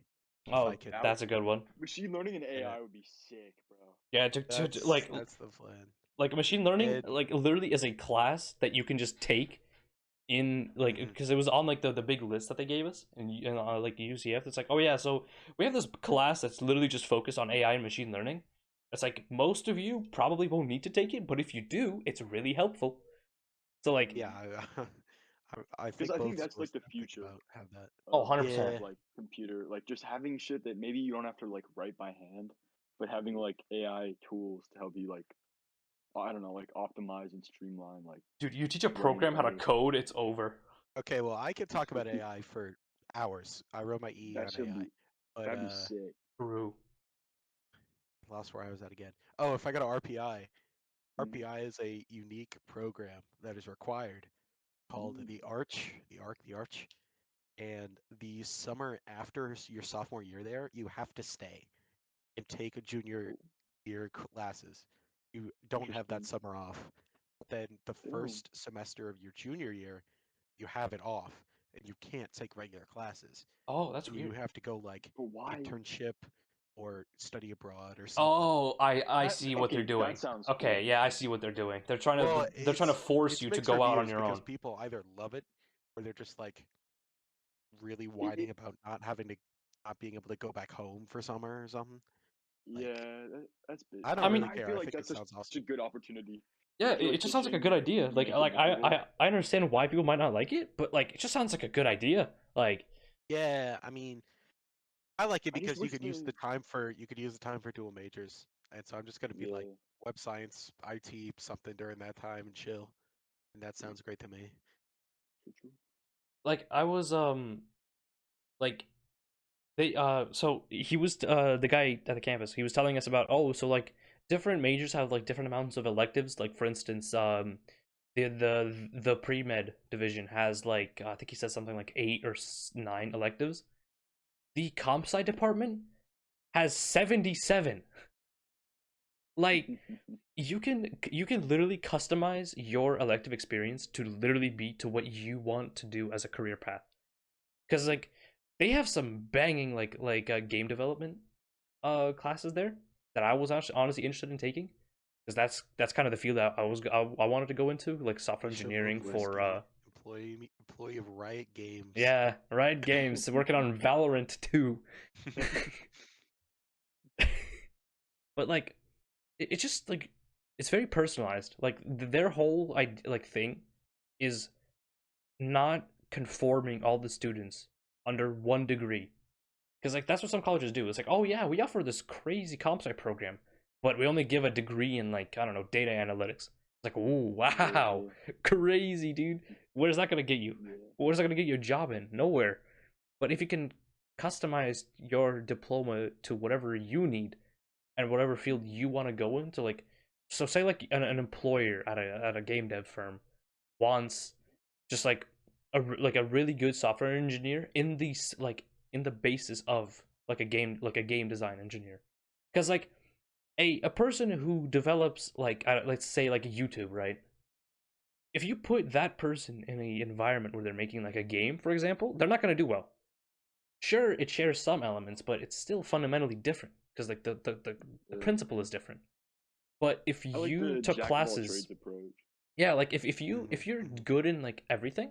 If I
Oh,
could,
that.
that's a good one.
Machine learning and
yeah,
AI would be sick, bro.
Yeah,
that's
like
that's the plan.
Like machine learning,
And
like literally is a class that you can just take in like
mhm.
because it was on like the big list that they gave us and like UCF. It's like, oh yeah, so we have this class that's literally just focused on AI and machine learning. It's like most of you probably won't need to take it, but if you do, it's really helpful. So like,
Yeah, I
Because
think
I think
both
that's
schools
like the
that I'm thinking
future
about have that.
oh,
of
100%.
Yeah,
like computer, like just having shit that maybe you don't have to like write by hand, but having like AI tools to help you like I don't know, like optimize and streamline like
Dude, you teach a
writing
program how to
code.
code, it's over.
okay, well, I could talk about AI for hours. I wrote my E
That
on
should
AI,
be
but
that'd be sick.
True.
lost where I was at again. Oh, if I go to RPI,
Mm.
RPI is a unique program that is required called
Mm.
the Arch, the Arch, and the summer after your sophomore year there, you have to stay and take a junior
Oh,
year classes. You don't have that
interesting.
summer off. But then the
Oh,
first semester of your junior year, you have it off and you can't take regular classes.
Oh, that's
So you
weird.
have to go like
but why?
internship or study abroad or something.
Oh, I
That
see what they're
okay, that
doing.
sounds
Okay,
cool.
yeah, I see what they're doing. They're trying to
Well,
they're trying to force
it's
you to
mixed
go out on
reviews
your
because
own.
people either love it or they're just like really
It
whining about not having to not being able to go back home for summer or something. Like
yeah, that's bit.
I don't
I
But
really
mean,
I
care.
feel
I
like
think it
that's
sounds
such a
awesome.
good opportunity.
yeah,
I
it,
feel
it
like
just sounds like a
pushing
good idea. Like
making it legal.
I understand why people might not like it, but like it just sounds like a good idea. Like
Yeah, I mean, I like it
I just
because you
wish
can use
the
the time for you could use the time for dual majors. And so I'm just gonna be like
yeah.
web science, IT, something during that time and chill. And that sounds great to me.
True, true.
like I was like they so he was the guy at the campus. He was telling us about, oh, so like different majors have like different amounts of electives. Like for instance, the pre-med division has like I think he said something like 8 or 9 electives. The comp sci department has 77. Like you can literally customize your elective experience to literally be to what you want to do as a career path. Because like they have some banging game development classes there that I was actually honestly interested in taking, because that's kind of the field that I wanted to go into, like software
You should look
engineering for
risky. Employee of Riot Games.
yeah, right, games, working on Valorant too. But like it's just like it's very personalized. Like their whole thing is not conforming all the students under one degree. Because like that's what some colleges do. It's like, oh yeah, we offer this crazy comp sci program, but we only give a degree in like I don't know data analytics. It's like, ooh, wow,
Yeah,
crazy, dude. Where's that gonna get you?
yeah.
Where's that gonna get you a job in? Nowhere. But if you can customize your diploma to whatever you need and whatever field you want to go into, like, so say like an employer at a game dev firm wants just like a really good software engineer in the in the basis of like a game design engineer, because like a person who develops like let's say like YouTube, right? If you put that person in a environment where they're making like a game, for example, they're not going to do well. Sure, it shares some elements, but it's still fundamentally different because like the
Yeah.
principle is different. But if
I like
you
the
took
jack of all
classes,
trades approach.
yeah, like if you
Mhm,
if you're
mhm.
good in like everything,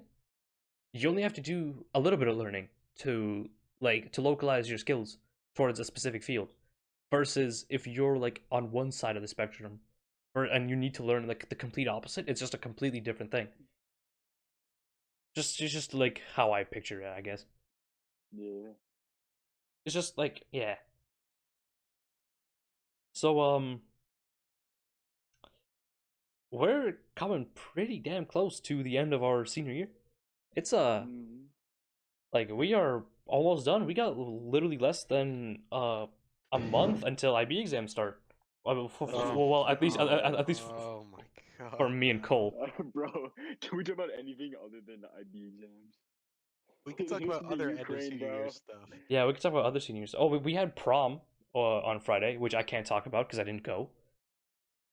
you only have to do a little bit of learning to to localize your skills towards a specific field, versus if you're like on one side of the spectrum or and you need to learn like the complete opposite, it's just a completely different thing. Just it's just like how I picture it, I guess.
Yeah.
It's just like, yeah. So we're coming pretty damn close to the end of our senior year. It's
Mm.
like we are almost done. We got literally less than a month until IB exams start.
Oh,
Well, at least at least
oh my
for
God,
me and
bro.
Cole.
Bro, can we talk about anything other than the IB exams?
We could talk about
The
other end of
Ukraine,
senior year
bro.
stuff.
Yeah, we can talk about other seniors. Oh, we had prom on Friday, which I can't talk about because I didn't go.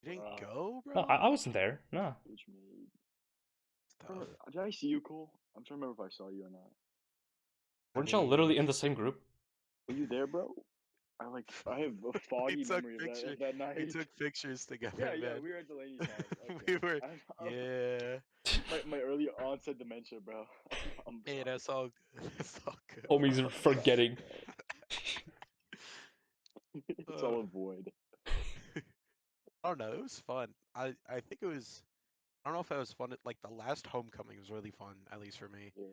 You didn't
Uh,
go,
No,
bro?
I wasn't there. No.
bitch made.
It's tough.
Did I see you, Cole? I'm trying to remember if I saw you or not.
I
Weren't y'all literally
mean,
in the same group?
Were you there, bro? I have a
We
foggy
took
memory of
picture.
that
We
night.
took pictures together,
Yeah,
man.
we were at Delaney's house.
We
Okay.
were,
I'm,
yeah.
my early onset dementia, bro. I'm
Hey,
sorry.
that's all good. That's all good,
Homies
bro.
are
I'm sorry,
forgetting.
bro. It's
Uh,
all a void.
I don't know. It was fun. I think it was. I don't know if it was fun. Like the last homecoming was really fun, at least for me.
Yeah.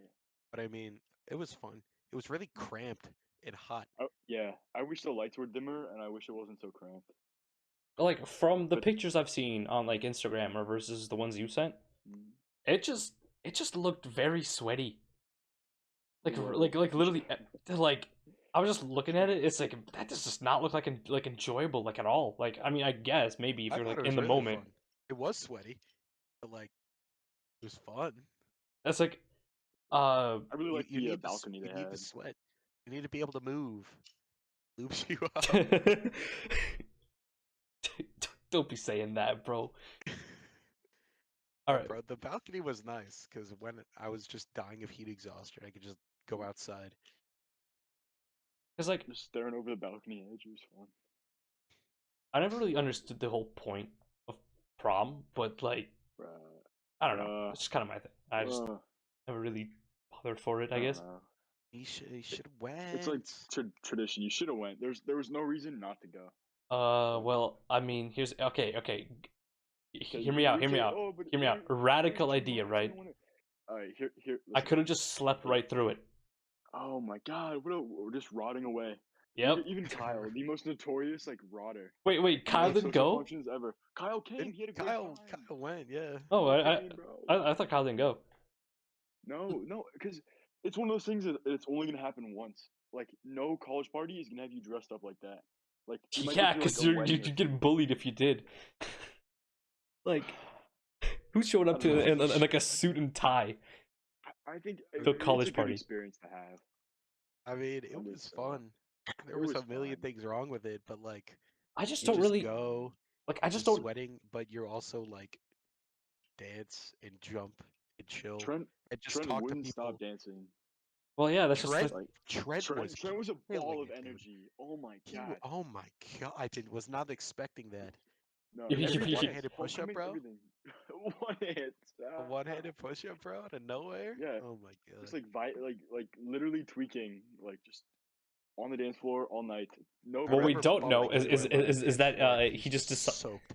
But I mean, it was fun. It was really cramped and hot.
Oh, yeah. I wish the lights were dimmer, and I wish it wasn't so cramped.
Like from the
But
pictures I've seen on like Instagram or versus the ones you sent,
mm,
it just looked very sweaty.
it
Like
was.
literally like I was just looking at it. It's like that does just not look like enjoyable like at all. Like I mean I guess maybe if
I
you're
thought
like
it
in
was
the
really
moment,
fun. It was sweaty, but like it was fun.
that's like uh
I really
You
liked
you
the
need
balcony
you
they
need the
had.
sweat. You need to be able to move. Loops you up.
don't be saying that, bro. All
Yeah,
right,
bro. The balcony was nice because when I was just dying of heat exhaustion, I could just go outside.
because like
Just staring over the balcony edge was fun.
I never really understood the whole point of prom, but like
Bruh.
I don't know.
Bruh.
It's just kind of my thing. I just
Bruh.
never really bothered for it, I
I don't
guess.
know.
You should have
It's like
went.
tradition. You should have went. There was no reason not to go. But
Well, I mean, here's okay.
okay,
Hear me out.
you
Hear me
say,
out.
oh, but
Hear me out.
it ain't
Radical
too
idea,
much. I
right?
don't want to. All right, here.
I
Listen.
could have just slept
Okay.
right through it.
Oh my God, we're just rotting away.
Yep.
Even Kyle, the most notorious like rotter
Wait.
in
Kyle
like
didn't
social
go.
functions ever. Kyle came.
Didn't
He had a great
Kyle?
time.
Kyle went. Yeah.
Oh,
Kyle came, bro.
I thought Kyle didn't go.
No, because it's one of those things that it's only gonna happen once. Like no college party is gonna have you dressed up like that. Like you might go
Yeah,
to like
because
a
you're
wedding or
you'd
two.
get bullied if you did. Like, who's showing
I
up
don't
to
know.
in like a suit and tie
I think
to a
it's a
college
good
party?
experience to have.
I mean, it
I'm
was
just
fun. There
it
was
was
a million
fine.
things wrong with it, but like
I just
you
don't
just
really
go,
like. I just
you're
don't.
sweating, but you're also like dance and jump and chill
Trent
and just
Trent
talk to
wouldn't stop
people.
dancing.
Well, yeah, that's just
Trent
like
Like
Trent was
Trent was a ball
killing
of
it, dude.
energy. Oh my
He
God.
oh my god, was not expecting that.
No,
He did a
every dance,
one-handed push-up,
homecoming,
bro.
everything. One hit.
A one-handed push-up, bro, out of nowhere.
Yeah,
Oh my
just
god.
like like literally tweaking, like just on the dance floor all night. No
I
what we
rest.
remember
don't know
falling into him on the
is
dance
that
floor, and he was
he just
just soaked.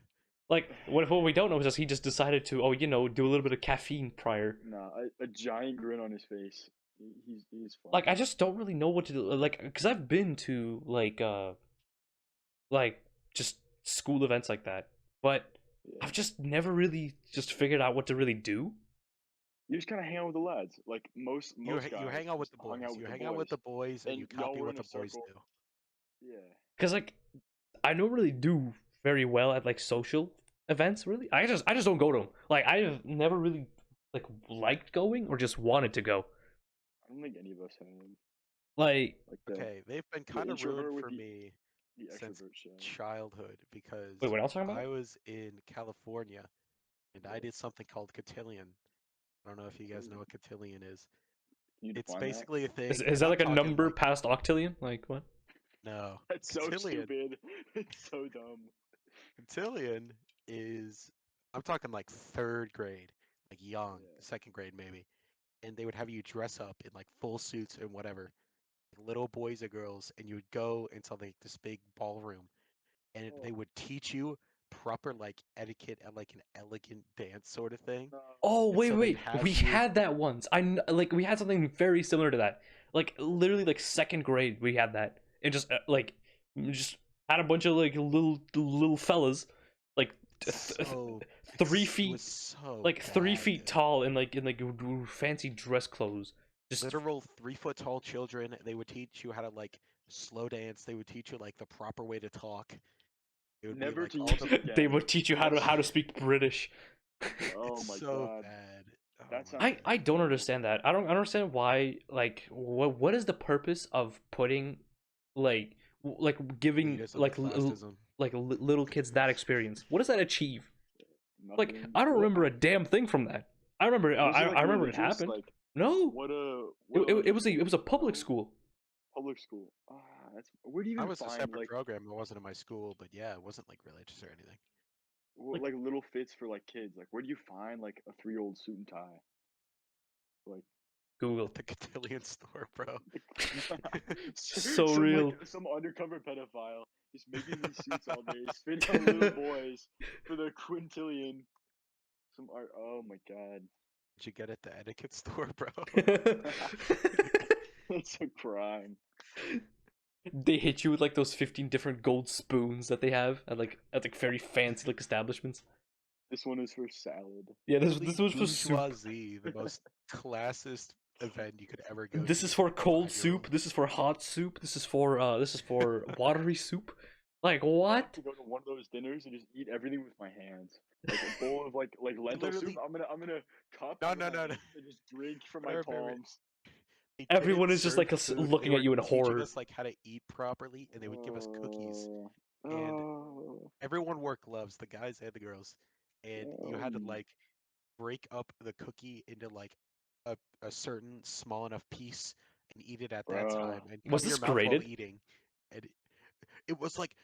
like what we don't know is that he just decided to do a little bit of caffeine prior.
Nah, a giant grin on his face. He's fun.
Like I just don't really know what to do. Like because I've been to like just school events like that, but
Yeah,
I've just never really just figured out what to really do.
you just kind of hang out with the lads. Like most
You
guys
hang out with
just
the
hung
boys.
out with
You
the
hang out with
boys,
the boys, and
and
you
y'all
copy
were
what
in
the
a
boys
circle.
do.
Yeah.
Because like I don't really do very well at like social events. Really, I just don't go to them. Like I've never really like liked going or just wanted to go.
I don't think any of us have
Like
like
Okay, they've been
the
kind of ruined
introvert with
for me
the
since
extrovert side.
childhood
wait,
because
what else talking about?
I was in California and I
Yeah.
did something called cotillion. I don't know if you guys know
Cotillion.
what cotillion is.
Can you
It's
define that?
basically a thing,
Is
and
that
I'm
like a
talking
number
like
past octillion? Like what?
no.
That's so
Cotillion,
stupid. It's so dumb.
cotillion is I'm talking like third grade, like young,
Yeah.
second grade maybe, and they would have you dress up in like full suits and whatever, little boys and girls, and you would go into like this big ballroom and
Oh
they would teach you proper like etiquette and like an elegant dance sort of thing.
no.
Oh
And
wait,
so they'd
wait,
have
we
you
had that once. Like we had something very similar to that. Like literally like second grade we had that, and just like just had a bunch of like little fellas, like
so
3 feet,
it was so
like three
bad,
feet
dude.
tall in like fancy dress clothes. Just
Literal 3 foot tall children. They would teach you how to like slow dance. They would teach you like the proper way to talk. It would be
Never
like
to
all
use
the
it
they
again.
would teach you
That's
how to speak British.
oh
it's
my
so
god.
bad. Oh
That
my
sounds
I don't
terrible.
understand that. I don't understand why. Like, what is the purpose of putting, like, giving
elitism, classism.
little kids that experience? What does that achieve? Like,
Nothing.
I don't
What
remember a damn thing from that. I remember,
was it like
I remember it
religious?
happened.
Like
No,
what
it
other
was
school?
a public
No?
school.
Public school. That's where do you
I
even
was a
find
separate
like
program. It wasn't in my school, but yeah, it wasn't like religious or anything.
Like
like little fits for like kids? Like where do you find like a 3-year-old suit and tie? Like
Google.
At the cotillion store, bro.
So
some like
real.
some undercover pedophile just making these suits all day, spitting on little boys for the quintillion. Some art. Oh my god,
Did you get at the etiquette store, bro?
it's a crime.
They hit you with like those 15 different gold spoons that they have at like very fancy like establishments.
This one is for salad.
Yeah, this
Literally
this was for soup.
bourgeoisie, the most classist event you could ever go
This
to
is
as
for
like a
cold soup.
5-year-old.
This is for hot soup. This is for watery soup. Like
I like
what?
to go to one of those dinners and just eat everything with my hands. Like a bowl of like lentil soup.
Literally,
I'm gonna cup
no,
under
no,
my
no, no.
hands and just drink from
But I
my
remember
palms.
they
Everyone
didn't
is just
serve
like
food. They
looking at
were
you in
teaching
horror.
us like how to eat properly, and they would give us cookies.
Uh,
And
uh,
everyone wore gloves, the guys and the girls. And you had to
um,
like break up the cookie into like a certain small enough piece and eat it at that
bruh.
time and
Was
cover
this
your mouth while
graded?
eating. And it was like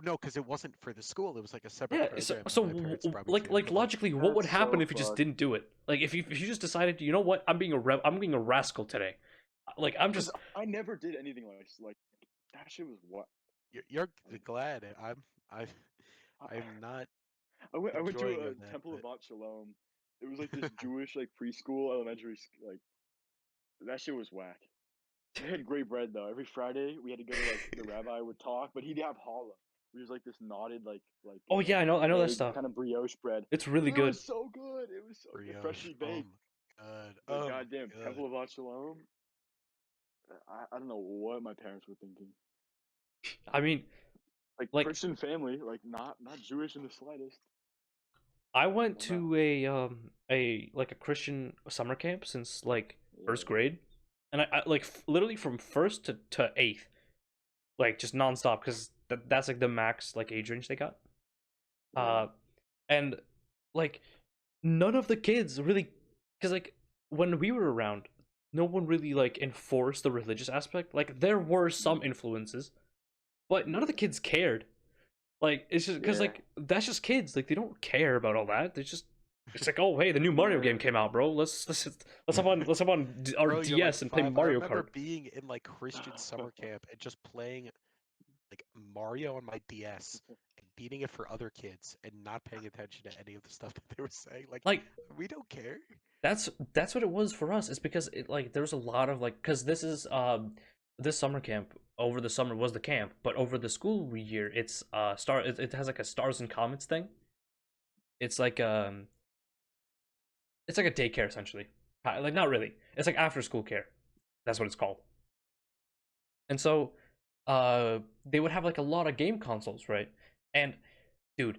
no, because it wasn't for the school. It was like a separate
Yeah. So
program that
so
my parents brought me
like
to.
like
But like,
logically, what would
That's
happen
so
if you just
fucked.
didn't do it? Like if you just decided, you know what, I'm being a rascal today. Like I'm
Cause
just
I never did anything like that. Shit was what
you're
like
glad I
I,
I'm not
I went to
enjoying
a
of that.
Temple of
But
Mount Shalom. It was like this Jewish like preschool, elementary like that shit was whack. They had great bread though. Every Friday we had to go to like the rabbi would talk, but he'd have challah, which was like this knotted
oh yeah, I know that
egg
stuff.
kind of brioche bread.
It's really
It was
good.
so good. It was so good,
brioche,
freshly
oh
baked.
my god,
But
oh
goddamn,
my god.
Temple of Mount Shalom. I don't know what my parents were thinking.
I mean,
Like
like
Christian family, like not Jewish in the slightest.
I went
Well, no,
to a Christian summer camp since like first
yeah,
grade, and I like literally from first to eighth, like just nonstop because that's like the max like age range they got.
yeah.
Uh, and like none of the kids really, because like when we were around, no one really like enforced the religious aspect. Like there were some
Mm,
influences, but none of the
yeah,
kids cared. Like it's just because
yeah.
like that's just kids. Like they don't care about all that. They just it's like, oh hey, the new Mario game
Yeah.
came out, bro. Let's hop on our
Bro, you're like
DS and play
5. I
Mario
remember
Kart.
being in like Christian summer camp and just playing like Mario on my DS and beating it for other kids and not paying attention to any of the stuff that they were saying. Like,
Like
we don't care.
that's what it was for us. It's because it like there was a lot of like because this summer camp over the summer was the camp, but over the school year it's it has like a stars and comets thing. It's like it's like a daycare essentially. Like not really. It's like after school care. That's what it's called. And so they would have like a lot of game consoles, right? And dude,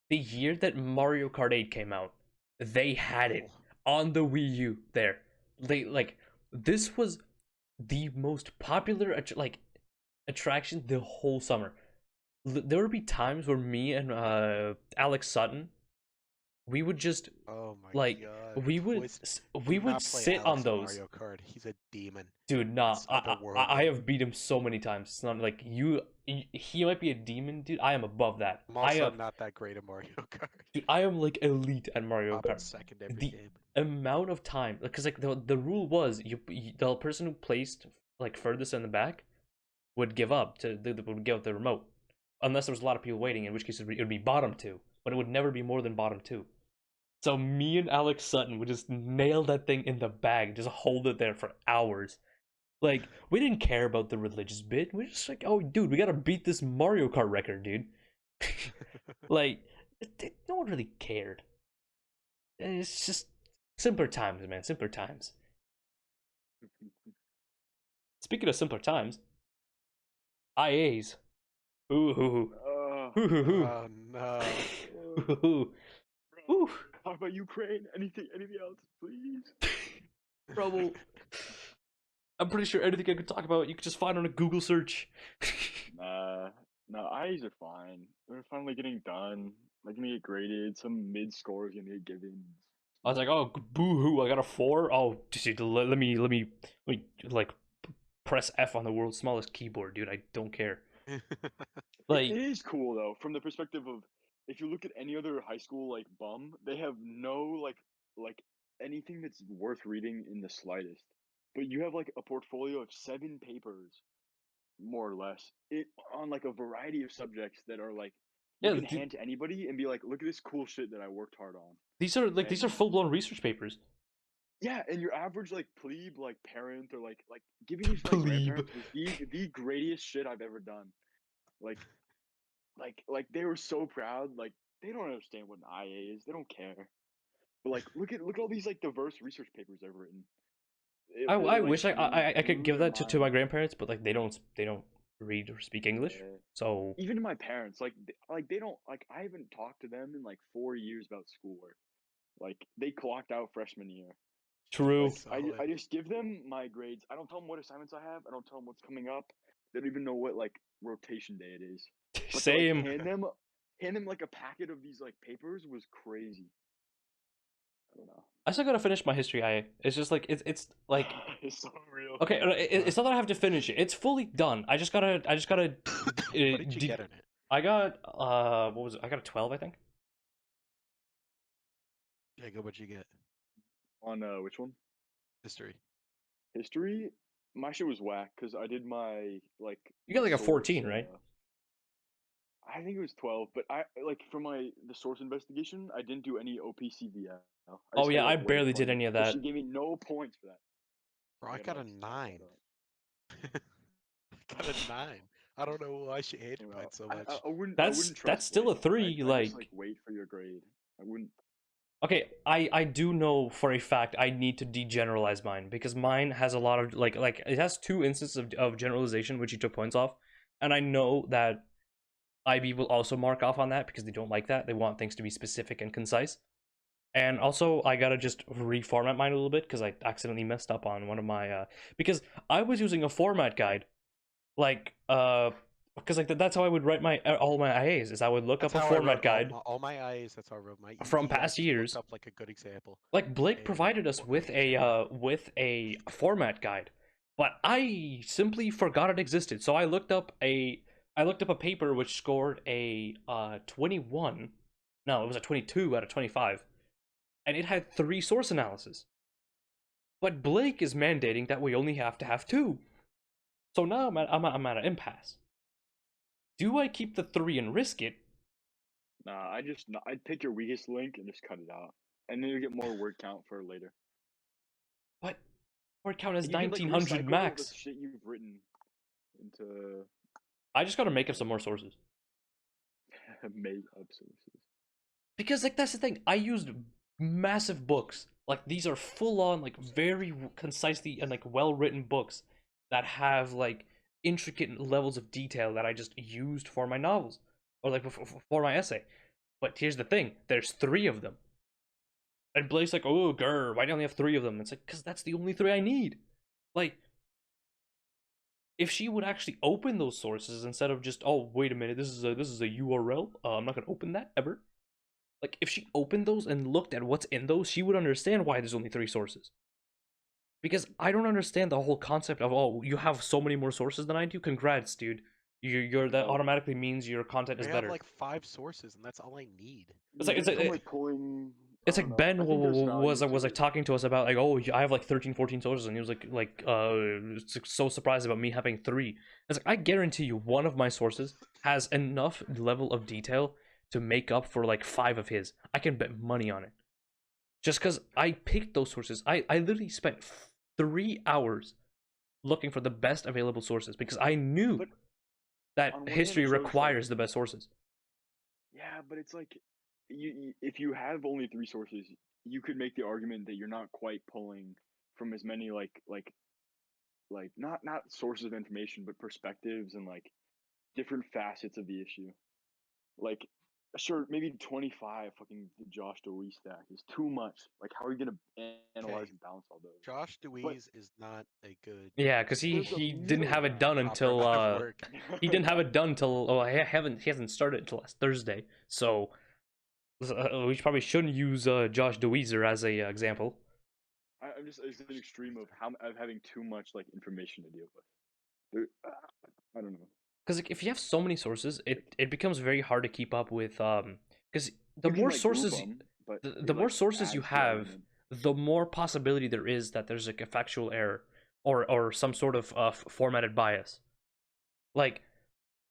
the year that Mario Kart 8 came out, they had it
Oh,
on the Wii U there. They like this was the most popular attraction the whole summer. There would be times where me and Alex Sutton, we would just
oh my
like
god.
we would
Twist. Do
we would
not play
sit on
Alex in
those.
Mario Kart. He's a demon.
Dude, nah,
It's
I
otherworldly.
have beat him so many times. It's not like he might be a demon, dude. I am above that.
I'm also not that great at Mario Kart.
Dude, I am like elite at Mario
Top
Kart.
second every
The
game.
amount of time, because like the rule was the person who placed like furthest in the back would give up would give up the remote, unless there was a lot of people waiting, in which case it would be bottom two, but it would never be more than bottom two. So me and Alex Sutton would just nail that thing in the bag, just hold it there for hours. Like we didn't care about the religious bit. We're just like, oh, dude, we gotta beat this Mario Kart record, dude. Like, no one really cared. It's just simpler times, man. Simpler times. Speaking of simpler times, IAs. Ooh, hoo,
Uh,
hoo, hoo, hoo,
Oh no.
hoo, hoo. Ooh,
talk about Ukraine. Anything else, please?
bro. I'm pretty sure anything I could talk about, you could just find on a Google search.
Nah, no, I's are fine. They're finally getting done. Like gonna get graded. Some mid scores gonna get given.
I was like, oh, boo hoo, I got a 4. Oh, dude, let me like press F on the world's smallest keyboard, dude. I don't care.
It
Like,
is cool though, from the perspective of if you look at any other high school like bum, they have no like anything that's worth reading in the slightest. But you have like a portfolio of 7 papers, more or less, on like a variety of subjects that are like you
yeah,
can hand to anybody and be like, look at this cool shit that I worked hard on.
these are
And
full blown research papers.
yeah, and your average like plebe like parent or like giving these to my
Plebe.
grandparents was the greatest shit I've ever done. Like they were so proud. Like they don't understand what an IA is. They don't care. But like look at all these like diverse research papers I've written. It
I
really like
wish I could
blew
give
their
that to my
mind.
grandparents, but like they don't read or speak English,
Yeah.
so
Even to my parents, like they don't like I haven't talked to them in like 4 years about schoolwork. Like they clocked out freshman year.
true.
Like
Solid.
I just give them my grades. I don't tell them what assignments I have. I don't tell them what's coming up. They don't even know what like rotation day it is. But to like
Same.
hand them like a packet of these like papers was crazy. I don't know.
I still gotta finish my history IA. It's just like it's like
It's so real.
okay. It's not that I have to finish it. It's fully done. I just gotta.
What did you get in it?
I got what was it? I got a 12, I think.
Jacob, what'd you get?
On which one?
History.
History. My shit was whack because I did my like.
You got
my
like a 14,
source,
right?
I think it was 12, but I like for the source investigation, I didn't do any OPCVL. I
Oh
just
yeah,
got,
I
like, way
barely did
funny,
any of
but
that.
she gave me no points for that.
Bro, I
gotta,
got a
like, step
9.
that up.
I got a 9. I don't know why she hated
Anyway,
mine so much.
I wouldn't
That's
trust
still a
Blake.
3.
I just
Like,
wait for your grade. I wouldn't.
okay, I do know for a fact I need to degeneralize mine because mine has a lot of like it has 2 instances of generalization which he took points off, and I know that IB will also mark off on that because they don't like that. They want things to be specific and concise. And also, I gotta just reformat mine a little bit because I accidentally messed up on one of my because I was using a format guide, like because like that's how I would write my all my IAs is I would look
That's
up a
how I
format
wrote
guide
all my IAs. That's how I wrote my EE.
from
I
past
just
years.
looked up like a good example.
Like Blake
A
provided us with a format guide, but I simply forgot it existed. So I looked up a paper which scored a 21. No, it was a 22 out of 25. And it had 3 source analysis. But Blake is mandating that we only have to have 2. So now I'm at an impasse. Do I keep the 3 and risk it?
Nah, I'd pick your weakest link and just cut it out, and then you get more word count for later.
What? Word count is
And you can, like,
1900
recycle
max.
the shit you've written into
I just gotta make up some more sources.
made up sources.
Because like that's the thing, I used massive books. Like these are full on, like very concisely and like well written books that have like intricate levels of detail that I just used for my novels or like for my essay. But here's the thing: there's 3 of them, and Blake's like, "Oh, grr, why do you only have 3 of them?" It's like, "Cause that's the only 3 I need." Like, if she would actually open those sources instead of just, "Oh, wait a minute, this is a URL. I'm not gonna open that ever." Like, if she opened those and looked at what's in those, she would understand why there's only 3 sources. Because I don't understand the whole concept of, oh, you have so many more sources than I do. Congrats, dude. You're that
Oh.
automatically means your content
I
is
have
better.
like 5 sources, and that's all I need.
It's like
I'm like pulling.
it's
I
like
don't know.
Ben
I think there's
was
value to
like
it.
talking to us about like, oh, I have like 13, 14 sources, and he was like so surprised about me having 3. It's like, I guarantee you one of my sources has enough level of detail to make up for like 5 of his. I can bet money on it. Just because I picked those sources, I literally spent 3 hours looking for the best available sources because I knew
But
that
on one hand,
history
it shows, like-
requires the best sources.
Yeah, but it's like if you have only 3 sources, you could make the argument that you're not quite pulling from as many like not sources of information, but perspectives and like different facets of the issue. Like, sure, maybe 25 fucking Josh Dewey stack is too much. Like, how are you gonna analyze
Okay.
and balance all those?
Josh Dewey's is not a good.
Yeah, because
There's a
he
middle
didn't have it done
ground.
proper
until
amount of work.
he didn't have it done till he hasn't started until last Thursday. So we probably shouldn't use Josh DeWeezer as a example.
I'm just it's an extreme of having too much like information to deal with. I don't know.
Because like, if you have so many sources, it becomes very hard to keep up with. Because the
You can
more
like group
sources,
them, but
the
it
more
like
sources you
adds to the
have,
argument.
the more possibility there is that there's like a factual error or some sort of formatted bias. Like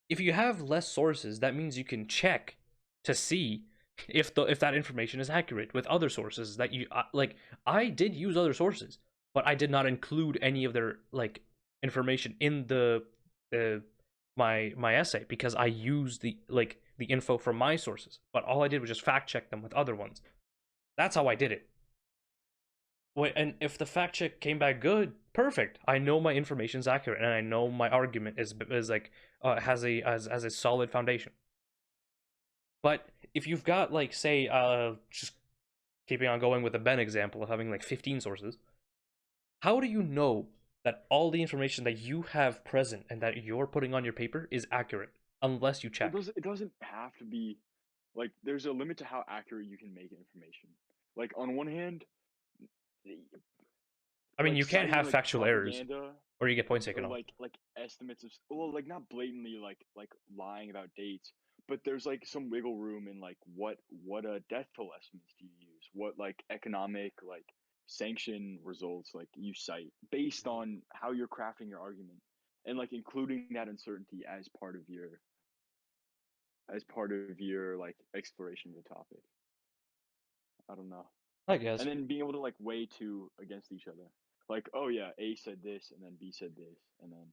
if you have less sources, that means you can check to see if that information is accurate with other sources that you like. I did use other sources, but I did not include any of their like information in the my essay because I used the info from my sources, but all I did was just fact check them with other ones. That's how I did it. Wait, and if the fact check came back good, perfect. I know my information's accurate, and I know my argument is like has a solid foundation. But if you've got like say just keeping on going with the Ben example of having like 15 sources, how do you know that all the information that you have present and that you're putting on your paper is accurate unless you
Well,
check?
it doesn't have to be like there's a limit to how accurate you can make information. Like on one hand,
I mean,
like
you can
citing
have
like
factual errors,
propaganda
or you get points taken
or
off.
like estimates of well like not blatantly like lying about dates, but there's like some wiggle room in like what death toll estimates do you use, what like economic like sanction results like you cite based
Mhm.
on how you're crafting your argument, and like including that uncertainty as part of your like exploration of the topic. I don't know.
I guess.
And then being able to like weigh two against each other. Like, oh yeah, A said this, and then B said this, and then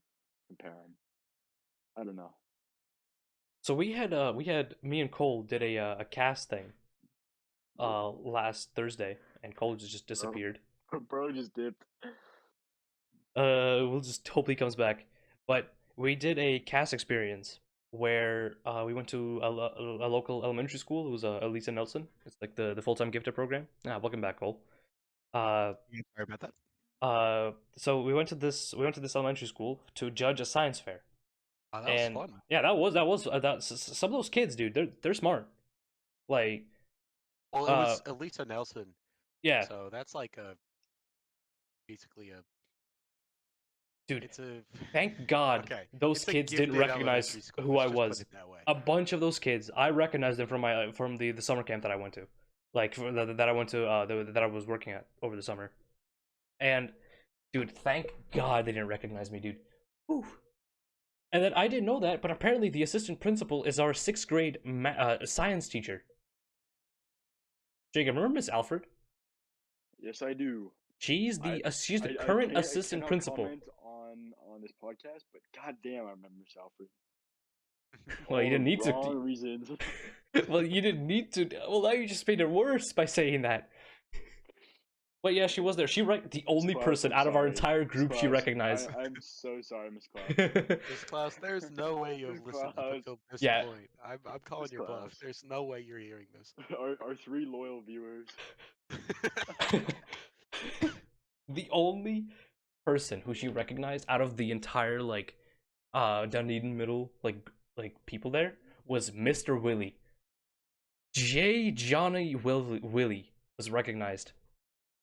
compare them. I don't know.
So we had me and Cole did a cast thing last Thursday, and Cole just
Bro,
disappeared.
bro just dipped.
We'll just hope he comes back. But we did a cast experience where we went to a local elementary school. It was Elisa Nelson. It's like the full time gifted program. Ah, welcome back, Cole. Uh,
Yeah, sorry about that.
so we went to this elementary school to judge a science fair,
Oh, that was
and
fun.
yeah, some of those kids, dude. They're smart. Like,
Well, it
uh,
was Elisa Nelson,
yeah,
so that's like basically
dude.
it's a,
Thank God
okay,
those
it's a
kids didn't
gifted
recognize
elementary school.
who
Let's
I
just put
was.
it that way.
A bunch of those kids, I recognized them from the summer camp that I went to, like that I went to that I was working at over the summer. And dude, thank God they didn't recognize me, dude. Whew. And then I didn't know that, but apparently the assistant principal is our sixth grade science teacher. Jacob, remember Miss Alfred?
Yes, I do.
She's the current
I
assistant
cannot
principal.
comment on this podcast, but goddamn, I remember Alfred.
Well, you
All
didn't
the
need to.
wrong reasons.
Well, you didn't need to. Well, now you just made it worse by saying that. But yeah, she was there. The
Miss
only
Klaus,
person
I'm
out of our
sorry.
entire
Miss
group she
Klaus,
recognized.
I'm so sorry, Miss Klaus.
Miss Klaus, there's no way you
Miss
have listened up
Klaus.
until this
Yeah.
point. I'm calling
Miss
your bluff.
Klaus.
There's no way you're hearing this.
Our three loyal viewers.
The only person who she recognized out of the entire like Dunedin middle like people there was Mr. Willie. J. Johnny Willie was recognized.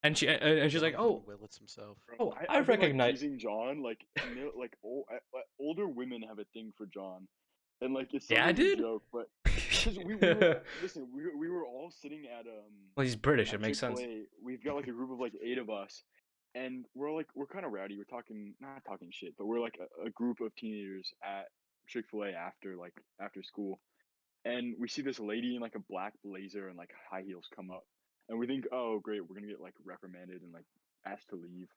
And she's like,
Jonathan
"Oh,
Willits himself.
Bro,
oh, I
I've been like
recognize."
teasing John, like older women have a thing for John, and like it's
Yeah,
something
I
as a
did.
joke, but because we were listen, we were all sitting
Well, he's British. It
at
makes
Chick Fil
sense.
A. We've got like a group of like 8 of us, and we're kind of rowdy. We're talking not talking shit, but we're like a group of teenagers at Chick Fil A after school, and we see this lady in like a black blazer and like high heels come up, and we think, oh great, we're gonna get like reprimanded and like asked to leave.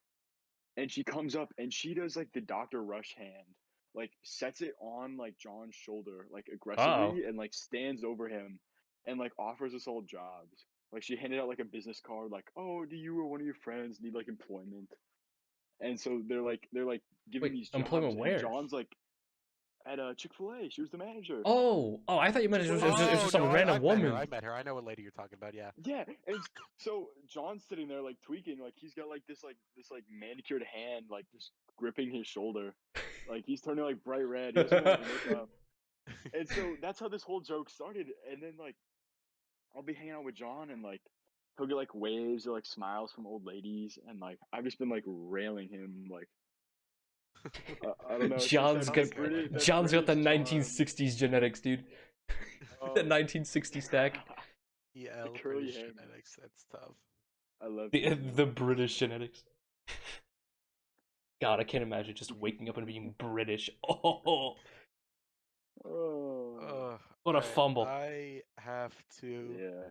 And she comes up and she does like the Dr. Rush hand, like sets it on like John's shoulder, like
Oh,
aggressively, and like stands over him and like offers us all jobs. Like she handed out like a business card, like, oh, do you or one of your friends need like employment? And so they're like giving
wait,
these jobs,
employment
and
where?
John's like at Chick-fil-A. She was the manager.
Oh, I thought you meant
Chick-fil-A
it was
Oh
just some
no,
random
I've met her.
woman.
I met her. I know what lady you're talking about. Yeah.
Yeah, and so John's sitting there like tweaking, like he's got like this like manicured hand, like just gripping his shoulder, like he's turning like bright red. He doesn't want to like look up, and so that's how this whole joke started. And then like I'll be hanging out with John, and like he'll get like waves or like smiles from old ladies, and like I've just been like railing him. Like I don't know. It's
John's
that,
got
that British
John's got the
charm.
1960s genetics, dude. The
Oh,
1960 stack.
the
EL
curly
British
hair, man.
genetics. That's tough.
I love seeing
The British genetics. God, I can't imagine just
that.
waking up and being British. Oh,
Oh,
what a
Alright,
fumble.
I have to
yeah.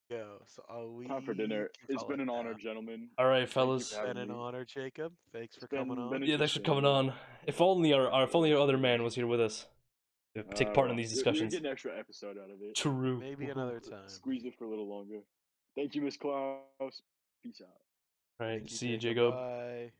go. So
Time for
we
dinner.
can
It's
call
been
it
an honor,
now.
gentlemen.
All right,
Thank you
It's
for
fellas.
been
having
an
me.
honor, Jacob. Thanks
It's
for coming
been
on.
Yeah, thanks for coming
interesting.
on. If only our other man was here with us to take part in
Well,
these
you're
discussions.
getting an extra episode out of it.
True.
Maybe
Woohoo.
another time.
Squeeze it for a little longer. Thank you, Miss Klaus. Peace out.
All right,
Thank you,
see you,
Jacob.
Jacob.
Bye.